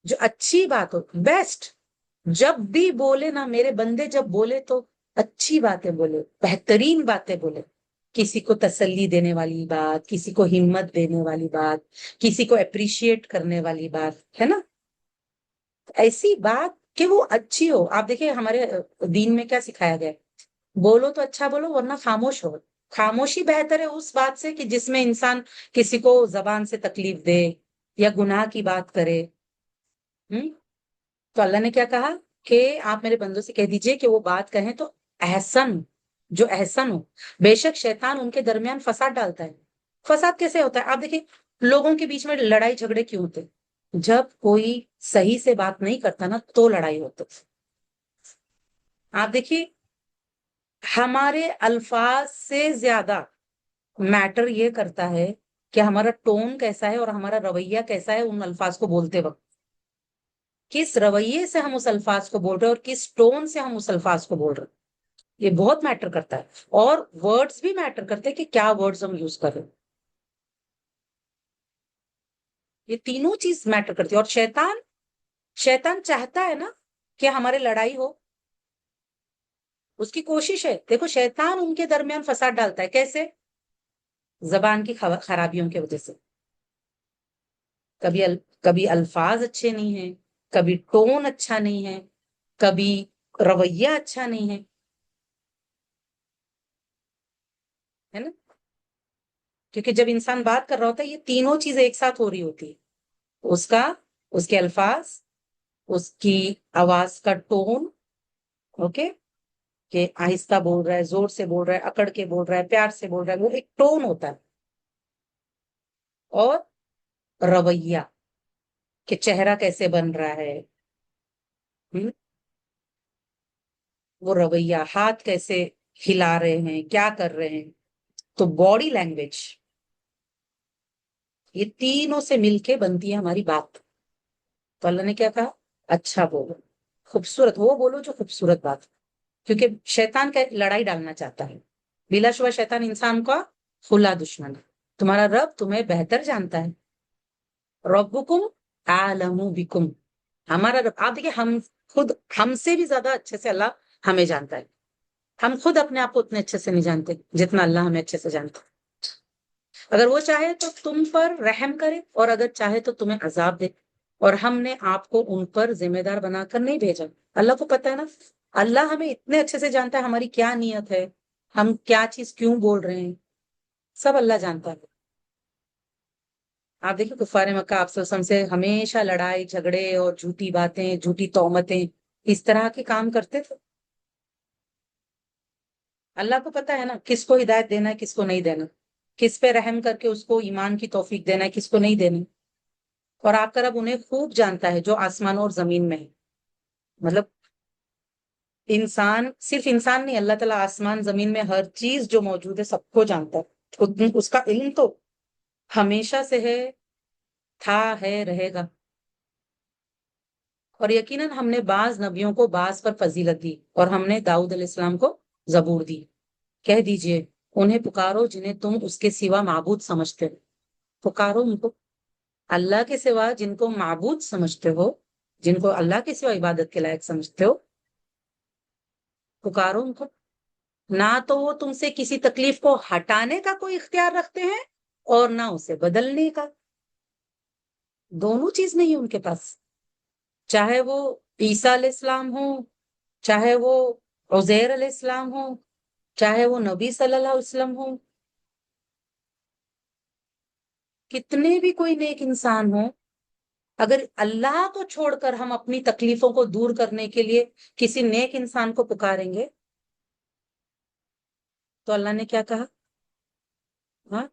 جو اچھی بات ہو، بیسٹ۔ جب بھی بولے نا میرے بندے، جب بولے تو اچھی باتیں بولے، بہترین باتیں بولے، کسی کو تسلی دینے والی بات، کسی کو ہمت دینے والی بات، کسی کو اپریشیٹ کرنے والی بات ہے نا، ایسی بات کہ وہ اچھی ہو۔ آپ دیکھیں ہمارے دین میں کیا سکھایا گیا ہے، بولو تو اچھا بولو ورنہ خاموش ہو۔ خاموشی بہتر ہے اس بات سے کہ جس میں انسان کسی کو زبان سے تکلیف دے یا گناہ کی بات کرے۔ تو اللہ نے کیا کہا کہ آپ میرے بندوں سے کہہ دیجئے کہ وہ بات کہیں تو احسن، جو احسن ہو۔ بے شک شیطان ان کے درمیان فساد ڈالتا ہے۔ فساد کیسے ہوتا ہے؟ آپ دیکھیں لوگوں کے بیچ میں لڑائی جھگڑے کیوں ہوتے؟ جب کوئی صحیح سے بات نہیں کرتا نا تو لڑائی ہوتی۔ آپ دیکھیے ہمارے الفاظ سے زیادہ میٹر یہ کرتا ہے کہ ہمارا ٹون کیسا ہے اور ہمارا رویہ کیسا ہے ان الفاظ کو بولتے وقت۔ کس رویے سے ہم اس الفاظ کو بول رہے ہیں اور کس ٹون سے ہم اس الفاظ کو بول رہے ہیں، یہ بہت میٹر کرتا ہے۔ اور ورڈز بھی میٹر کرتے ہیں کہ کیا ورڈز ہم یوز کر رہے ہیں، یہ تینوں چیز میٹر کرتی ہے۔ اور شیطان چاہتا ہے نا کہ ہمارے لڑائی ہو، اس کی کوشش ہے۔ دیکھو شیطان ان کے درمیان فساد ڈالتا ہے، کیسے؟ زبان کی خرابیوں کی وجہ سے۔ کبھی الفاظ اچھے نہیں ہیں، کبھی ٹون اچھا نہیں ہے، کبھی رویہ اچھا نہیں ہے نا؟ کیونکہ جب انسان بات کر رہا ہوتا ہے یہ تینوں چیزیں ایک ساتھ ہو رہی ہوتی ہے، اس کا، اس کے الفاظ، اس کی آواز کا ٹون، اوکے، کہ آہستہ بول رہا ہے، زور سے بول رہا ہے، اکڑ کے بول رہا ہے، پیار سے بول رہا ہے، وہ ایک ٹون ہوتا ہے۔ اور رویہ، کہ چہرہ کیسے بن رہا ہے، ہم، وہ رویہ، ہاتھ کیسے ہلا رہے ہیں، کیا کر رہے ہیں، تو باڈی لینگویج، یہ تینوں سے مل کے بنتی ہے ہماری بات۔ تو اللہ نے کیا کہا؟ اچھا بولو، خوبصورت وہ بولو جو خوبصورت بات، کیونکہ شیطان کا لڑائی ڈالنا چاہتا ہے۔ بلا شبہ شیطان انسان کا کھلا دشمن ہے۔ تمہارا رب تمہیں بہتر جانتا ہے، ربکم اعلم بکم، ہمارا رب، آپ دیکھیں ہم خود، ہم سے بھی زیادہ اچھے سے اللہ ہمیں جانتا ہے۔ ہم خود اپنے آپ کو اتنے اچھے سے نہیں جانتے جتنا اللہ ہمیں اچھے سے جانتا ہے۔ اگر وہ چاہے تو تم پر رحم کرے اور اگر چاہے تو تمہیں عذاب دے، اور ہم نے آپ کو ان پر ذمہ دار بنا کر نہیں بھیجا۔ اللہ کو پتہ ہے نا، اللہ ہمیں اتنے اچھے سے جانتا ہے، ہماری کیا نیت ہے، ہم کیا چیز کیوں بول رہے ہیں، سب اللہ جانتا ہے۔ آپ دیکھیں کفار مکہ آپ صلی اللہ علیہ وسلم سے ہمیشہ لڑائی جھگڑے اور جھوٹی باتیں، جھوٹی تہمتیں، اس طرح کے کام کرتے تھے۔ اللہ کو پتا ہے نا کس کو ہدایت دینا ہے، کس کو نہیں دینا، کس پہ رحم کر کے اس کو ایمان کی توفیق دینا ہے، کس کو نہیں دینا۔ اور آپ کا رب انہیں خوب جانتا ہے جو آسمان اور زمین میں ہے۔ مطلب انسان، صرف انسان نہیں، اللہ تعالیٰ آسمان زمین میں ہر چیز جو موجود ہے سب کو جانتا ہے، اس کا علم تو ہمیشہ سے ہے، تھا، ہے، رہے گا۔ اور یقیناً ہم نے بعض نبیوں کو بعض پر فضیلت دی، اور ہم نے داؤد علیہ السلام کو زبور دی۔ کہہ دیجئے انہیں پکارو جنہیں تم اس کے سوا معبود سمجھتے ہو، پکارو ان کو، اللہ کے سوا جن کو معبود سمجھتے ہو، جن کو اللہ کے سوا عبادت کے لائق سمجھتے ہو، پکارو ان کو۔ نہ تو وہ تم سے کسی تکلیف کو ہٹانے کا کوئی اختیار رکھتے ہیں اور نہ اسے بدلنے کا، دونوں چیز نہیں ہے ان کے پاس۔ چاہے وہ عیسیٰ علیہ السلام ہو، چاہے وہ عزیر علیہ السلام ہو، چاہے وہ نبی صلی اللہ علیہ وسلم ہو، کتنے بھی کوئی نیک انسان ہو، اگر اللہ کو چھوڑ کر ہم اپنی تکلیفوں کو دور کرنے کے لیے کسی نیک انسان کو پکاریں گے تو اللہ نے کیا کہا؟ ہاں،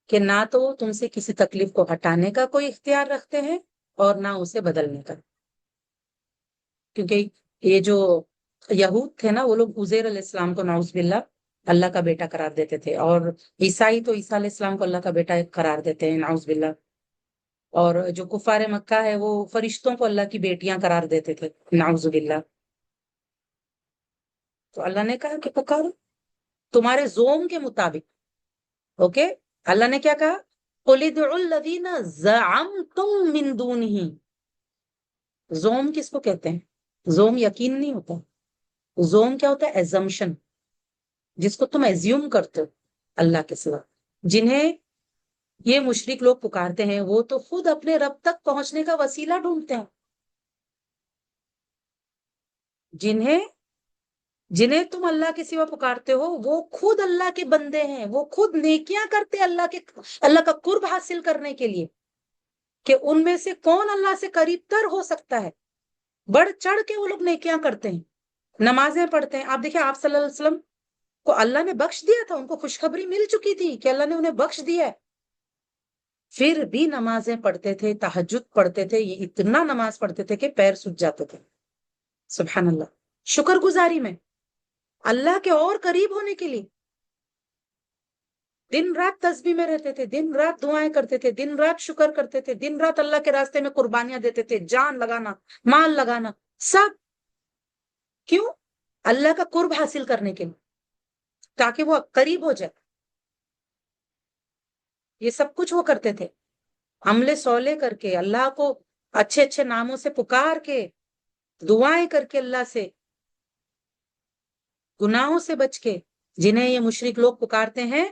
کہ نہ تو وہ تم سے کسی تکلیف کو ہٹانے کا کوئی اختیار رکھتے ہیں اور نہ اسے بدلنے کا. کیونکہ یہ جو یہود تھے نا، وہ لوگ عزیر علیہ السلام کو نعوذ باللہ اللہ کا بیٹا قرار دیتے تھے، اور عیسائی تو عیسیٰ علیہ السلام کو اللہ کا بیٹا قرار دیتے ہیں نعوذ باللہ. اور جو کفار مکہ ہے وہ فرشتوں کو اللہ کی بیٹیاں قرار دیتے تھے نعوذ باللہ. تو اللہ نے کہا کہ پکارو تمہارے زوم کے مطابق. اوکے، اللہ نے کیا کہا؟ قُلِ ادْعُوا الَّذِينَ زَعَمْتُم مِّن دُونِهِ. زوم کس کو کہتے ہیں؟ زوم یقین نہیں ہوتا. زوم کیا ہوتا ہے؟ ایزمپشن، جس کو تم ایزیوم کرتے ہو اللہ کے سوا. جنہیں یہ مشرک لوگ پکارتے ہیں وہ تو خود اپنے رب تک پہنچنے کا وسیلہ ڈھونڈتے ہیں. جنہیں تم اللہ کے سوا پکارتے ہو وہ خود اللہ کے بندے ہیں، وہ خود نیکیاں کرتے ہیں اللہ کا قرب حاصل کرنے کے لیے، کہ ان میں سے کون اللہ سے قریب تر ہو سکتا ہے. بڑھ چڑھ کے وہ لوگ نیکیاں کرتے ہیں، نمازیں پڑھتے ہیں. آپ دیکھیں آپ صلی اللہ علیہ وسلم کو اللہ نے بخش دیا تھا، ان کو خوشخبری مل چکی تھی کہ اللہ نے انہیں بخش دیا ہے، پھر بھی نمازیں پڑھتے تھے، تہجد پڑھتے تھے. یہ اتنا نماز پڑھتے تھے کہ پیر سوج جاتے تھے. سبحان اللہ. شکر گزاری میں، اللہ کے اور قریب ہونے کے لیے دن رات تسبیح میں رہتے تھے، دن رات دعائیں کرتے تھے، دن رات شکر کرتے تھے، دن رات اللہ کے راستے میں قربانیاں دیتے تھے، جان لگانا، مال لگانا، سب کیوں؟ اللہ کا قرب حاصل کرنے کے لیے، تاکہ وہ قریب ہو جائے. یہ سب کچھ وہ کرتے تھے عمل صالح کر کے، اللہ کو اچھے اچھے ناموں سے پکار کے، دعائیں کر کے، اللہ سے گناہوں سے بچ کے. جنہیں یہ مشرک لوگ پکارتے ہیں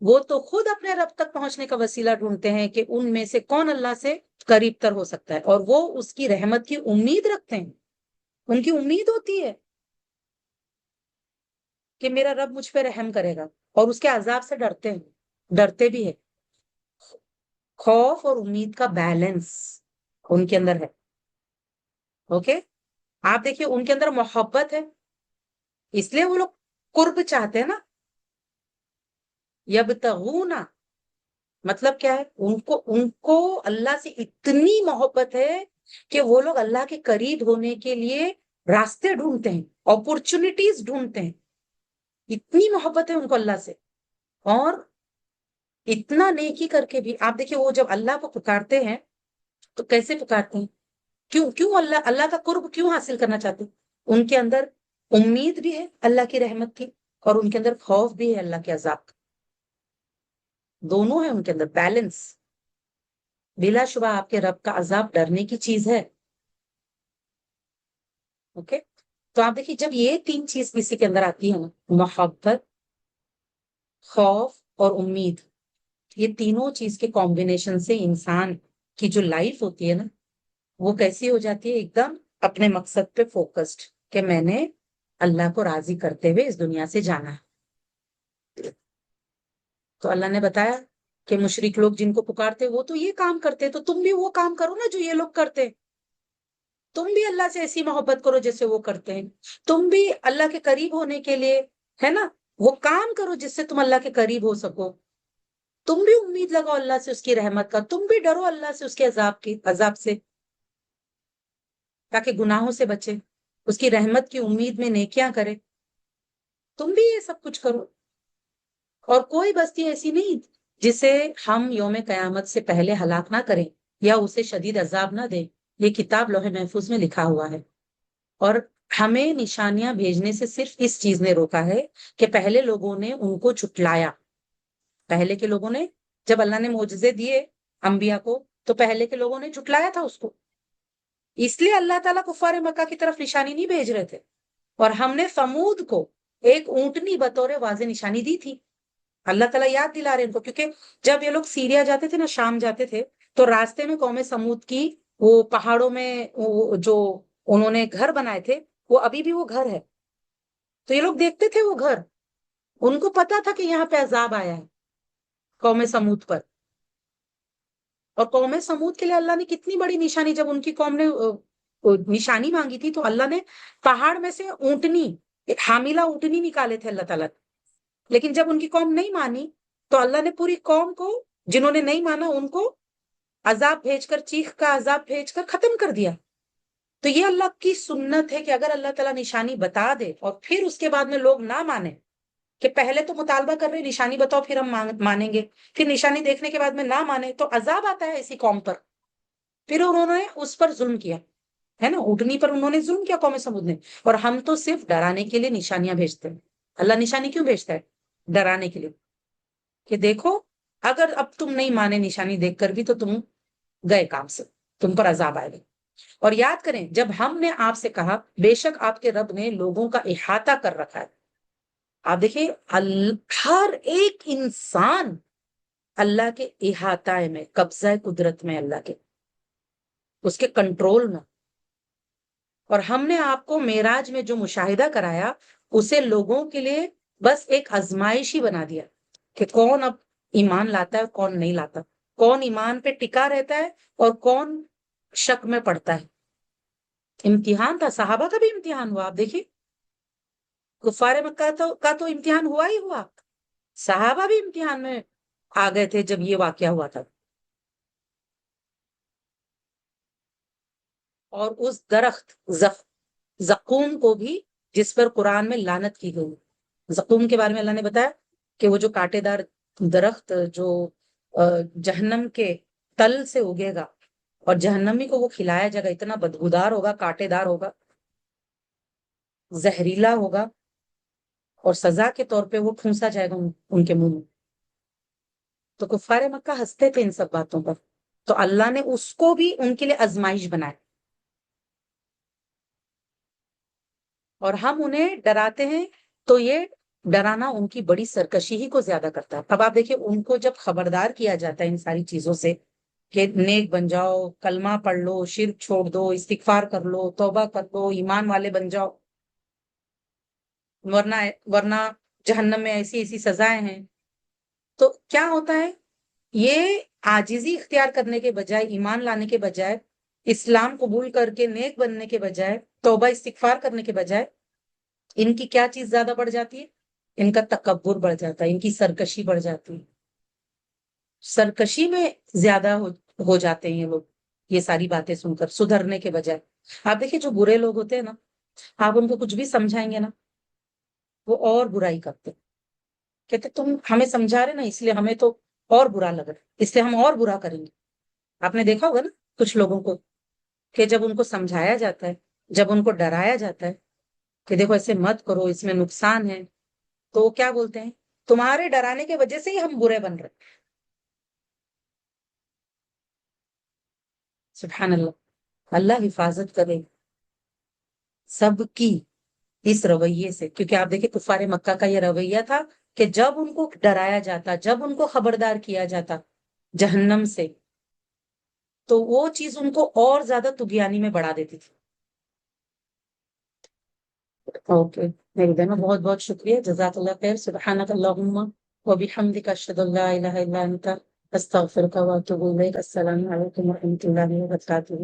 وہ تو خود اپنے رب تک پہنچنے کا وسیلہ ڈھونڈتے ہیں کہ ان میں سے کون اللہ سے قریب تر ہو سکتا ہے، اور وہ اس کی رحمت کی امید رکھتے ہیں. ان کی امید ہوتی ہے کہ میرا رب مجھ پہ رحم کرے گا، اور اس کے عذاب سے ڈرتے ہیں، ڈرتے بھی ہے. خوف اور امید کا بیلنس ان کے اندر ہے. اوکے، آپ دیکھیے ان کے اندر محبت ہے، اس لیے وہ لوگ قرب چاہتے ہیں نا. یبتغون مطلب کیا ہے؟ ان کو اللہ سے اتنی محبت ہے کہ وہ لوگ اللہ کے قریب ہونے کے لیے راستے ڈھونڈتے ہیں، اپورچونٹیز ڈھونڈتے ہیں. اتنی محبت ہے ان کو اللہ سے. اور اتنا نیکی کر کے بھی آپ دیکھیں وہ جب اللہ کو پکارتے ہیں تو کیسے پکارتے ہیں؟ کیوں اللہ کا قرب کیوں حاصل کرنا چاہتے ہیں؟ ان کے اندر امید بھی ہے اللہ کی رحمت کی، اور ان کے اندر خوف بھی ہے اللہ کے عذاب کا. دونوں ہے ان کے اندر بیلنس. بلا شبہ آپ کے رب کا عذاب ڈرنے کی چیز ہے. اوکے، تو آپ دیکھیے جب یہ تین چیز کسی کے اندر آتی ہے نا، محبت، خوف اور امید، یہ تینوں چیز کے کمبینیشن سے انسان کی جو لائف ہوتی ہے نا وہ کیسی ہو جاتی ہے؟ ایک دم اپنے مقصد پہ فوکسڈ، کہ میں نے اللہ کو راضی کرتے ہوئے اس دنیا سے جانا ہے. تو اللہ نے بتایا کہ مشرک لوگ جن کو پکارتے وہ تو یہ کام کرتے، تو تم بھی وہ کام کرو نا جو یہ لوگ کرتے. تم بھی اللہ سے ایسی محبت کرو جیسے وہ کرتے ہیں. تم بھی اللہ کے قریب ہونے کے لیے ہے نا وہ کام کرو جس سے تم اللہ کے قریب ہو سکو. تم بھی امید لگاؤ اللہ سے اس کی رحمت کا، تم بھی ڈرو اللہ سے اس کے عذاب سے، تاکہ گناہوں سے بچے، اس کی رحمت کی امید میں نیکیاں کرے. تم بھی یہ سب کچھ کرو. اور کوئی بستی ایسی نہیں جسے ہم یوم قیامت سے پہلے ہلاک نہ کریں یا اسے شدید عذاب نہ دیں. یہ کتاب لوح محفوظ میں لکھا ہوا ہے. اور ہمیں نشانیاں بھیجنے سے صرف اس چیز نے روکا ہے کہ پہلے لوگوں نے ان کو جھٹلایا. پہلے کے لوگوں نے جب اللہ نے معجزے دیے انبیاء کو تو پہلے کے لوگوں نے جھٹلایا تھا اس کو. اس لیے اللہ تعالیٰ کفار مکہ کی طرف نشانی نہیں بھیج رہے تھے. اور ہم نے ثمود کو ایک اونٹنی بطور واضح نشانی دی تھی. اللہ تعالیٰ یاد دلا رہے ان کو، کیونکہ جب یہ لوگ سیریا جاتے تھے نا، شام جاتے تھے، تو راستے میں قوم ثمود کی وہ پہاڑوں میں جو انہوں نے گھر بنائے تھے وہ ابھی بھی وہ گھر ہے. تو یہ لوگ دیکھتے تھے وہ گھر، ان کو پتا تھا کہ یہاں پہ عذاب آیا ہے قوم ثمود پر. اور قوم ثمود کے لیے اللہ نے کتنی بڑی نشانی، جب ان کی قوم نے نشانی مانگی تھی تو اللہ نے پہاڑ میں سے اونٹنی، ایک حاملہ اونٹنی نکالے تھے اللہ تعالیٰ. لیکن جب ان کی قوم نہیں مانی تو اللہ نے پوری قوم کو، جنہوں نے نہیں مانا، ان کو عذاب بھیج کر، چیخ کا عذاب بھیج کر ختم کر دیا۔ تو یہ اللہ کی سنت ہے کہ اگر اللہ تعالیٰ نشانی بتا دے اور پھر اس کے بعد میں لوگ نہ مانیں، کہ پہلے تو مطالبہ کر رہے نشانی بتاؤ پھر ہم مانیں گے، پھر نشانی دیکھنے کے بعد میں نہ مانے تو عذاب آتا ہے اسی قوم پر۔ پھر انہوں نے اس پر ظلم کیا ہے نا، اونٹنی پر انہوں نے ظلم کیا قوم سمود نے۔ اور ہم تو صرف ڈرانے کے لیے نشانیاں بھیجتے ہیں۔ اللہ نشانی کیوں بھیجتا ہے؟ ڈرانے کے لیے، کہ دیکھو اگر اب تم نہیں مانے نشانی دیکھ کر بھی تو تم گئے کام سے، تم پر عذاب آئے گا۔ اور یاد کریں جب ہم نے آپ سے کہا بے شک آپ کے رب نے لوگوں کا احاطہ کر رکھا ہے، آپ دیکھیں ہر ایک انسان اللہ کے احاطہ میں، قبضہ قدرت میں، اللہ کے اس کے کنٹرول میں۔ اور ہم نے آپ کو معراج میں جو مشاہدہ کرایا اسے لوگوں کے لیے بس ایک آزمائش ہی بنا دیا کہ کون اب ایمان لاتا ہے اور کون نہیں لاتا، کون ایمان پہ ٹکا رہتا ہے اور کون شک میں پڑتا ہے۔ امتحان تھا، صحابہ کا بھی امتحان ہوا۔ آپ دیکھیے کفار مکہ کا تو امتحان ہوا ہی ہوا، صحابہ بھی امتحان میں آ گئے تھے جب یہ واقعہ ہوا تھا۔ اور اس درخت زقوم کو بھی جس پر قرآن میں لعنت کی گئی، زقوم کے بارے میں اللہ نے بتایا کہ وہ جو کانٹے دار درخت جو جہنم کے تل سے اگے گا اور جہنمی کو وہ کھلایا جائے گا، اتنا بدبودار ہوگا، کانٹے دار ہوگا، زہریلا ہوگا، اور سزا کے طور پہ وہ ٹھونسا جائے گا ان کے منہ میں۔ تو کفار مکہ ہنستے تھے ان سب باتوں پر، تو اللہ نے اس کو بھی ان کے لیے آزمائش بنایا، اور ہم انہیں ڈراتے ہیں تو یہ ڈرانا ان کی بڑی سرکشی ہی کو زیادہ کرتا ہے۔ اب آپ دیکھیں ان کو جب خبردار کیا جاتا ہے ان ساری چیزوں سے کہ نیک بن جاؤ، کلمہ پڑھ لو، شرک چھوڑ دو، استغفار کر لو، توبہ کر لو، ایمان والے بن جاؤ، ورنہ جہنم میں ایسی ایسی سزائیں ہیں، تو کیا ہوتا ہے؟ یہ عاجزی اختیار کرنے کے بجائے، ایمان لانے کے بجائے، اسلام قبول کر کے نیک بننے کے بجائے، توبہ استغفار کرنے کے بجائے، ان کی کیا چیز زیادہ بڑھ جاتی ہے؟ ان کا تکبر بڑھ جاتا ہے، ان کی سرکشی بڑھ جاتی ہے، سرکشی میں زیادہ ہو جاتے ہیں یہ لوگ، یہ ساری باتیں سن کر سدھرنے کے بجائے۔ آپ دیکھیں جو برے لوگ ہوتے ہیں نا، آپ ان کو کچھ بھی سمجھائیں گے نا وہ اور برائی کرتے، کہتے تم ہمیں سمجھا رہے نا اس لیے ہمیں تو اور برا لگ رہا ہے، اس لیے ہم اور برا کریں گے۔ آپ نے دیکھا ہوگا نا کچھ لوگوں کو کہ جب ان کو سمجھایا جاتا ہے، جب ان کو ڈرایا جاتا ہے کہ دیکھو ایسے مت کرو، اس میں نقصان ہے، تو وہ کیا بولتے ہیں؟ تمہارے ڈرانے کی وجہ سے ہی ہم برے بن رہے ہیں۔ سبحان اللہ، اللہ حفاظت کرے سب کی اس رویے سے، کیونکہ آپ دیکھیں کفار مکہ کا یہ رویہ تھا کہ جب ان کو ڈرایا جاتا، جب ان کو خبردار کیا جاتا جہنم سے، تو وہ چیز ان کو اور زیادہ طغیانی میں بڑھا دیتی تھی۔ اوکے میری بہنوں، بہت بہت شکریہ، جزاک اللہ خیر، سبحانک اللہم و بحمدک، اشہد ان لا الہ الا انت، استغفرک و اتوب الیک۔ السلام علیکم و رحمۃ اللہ وبرکاتہ۔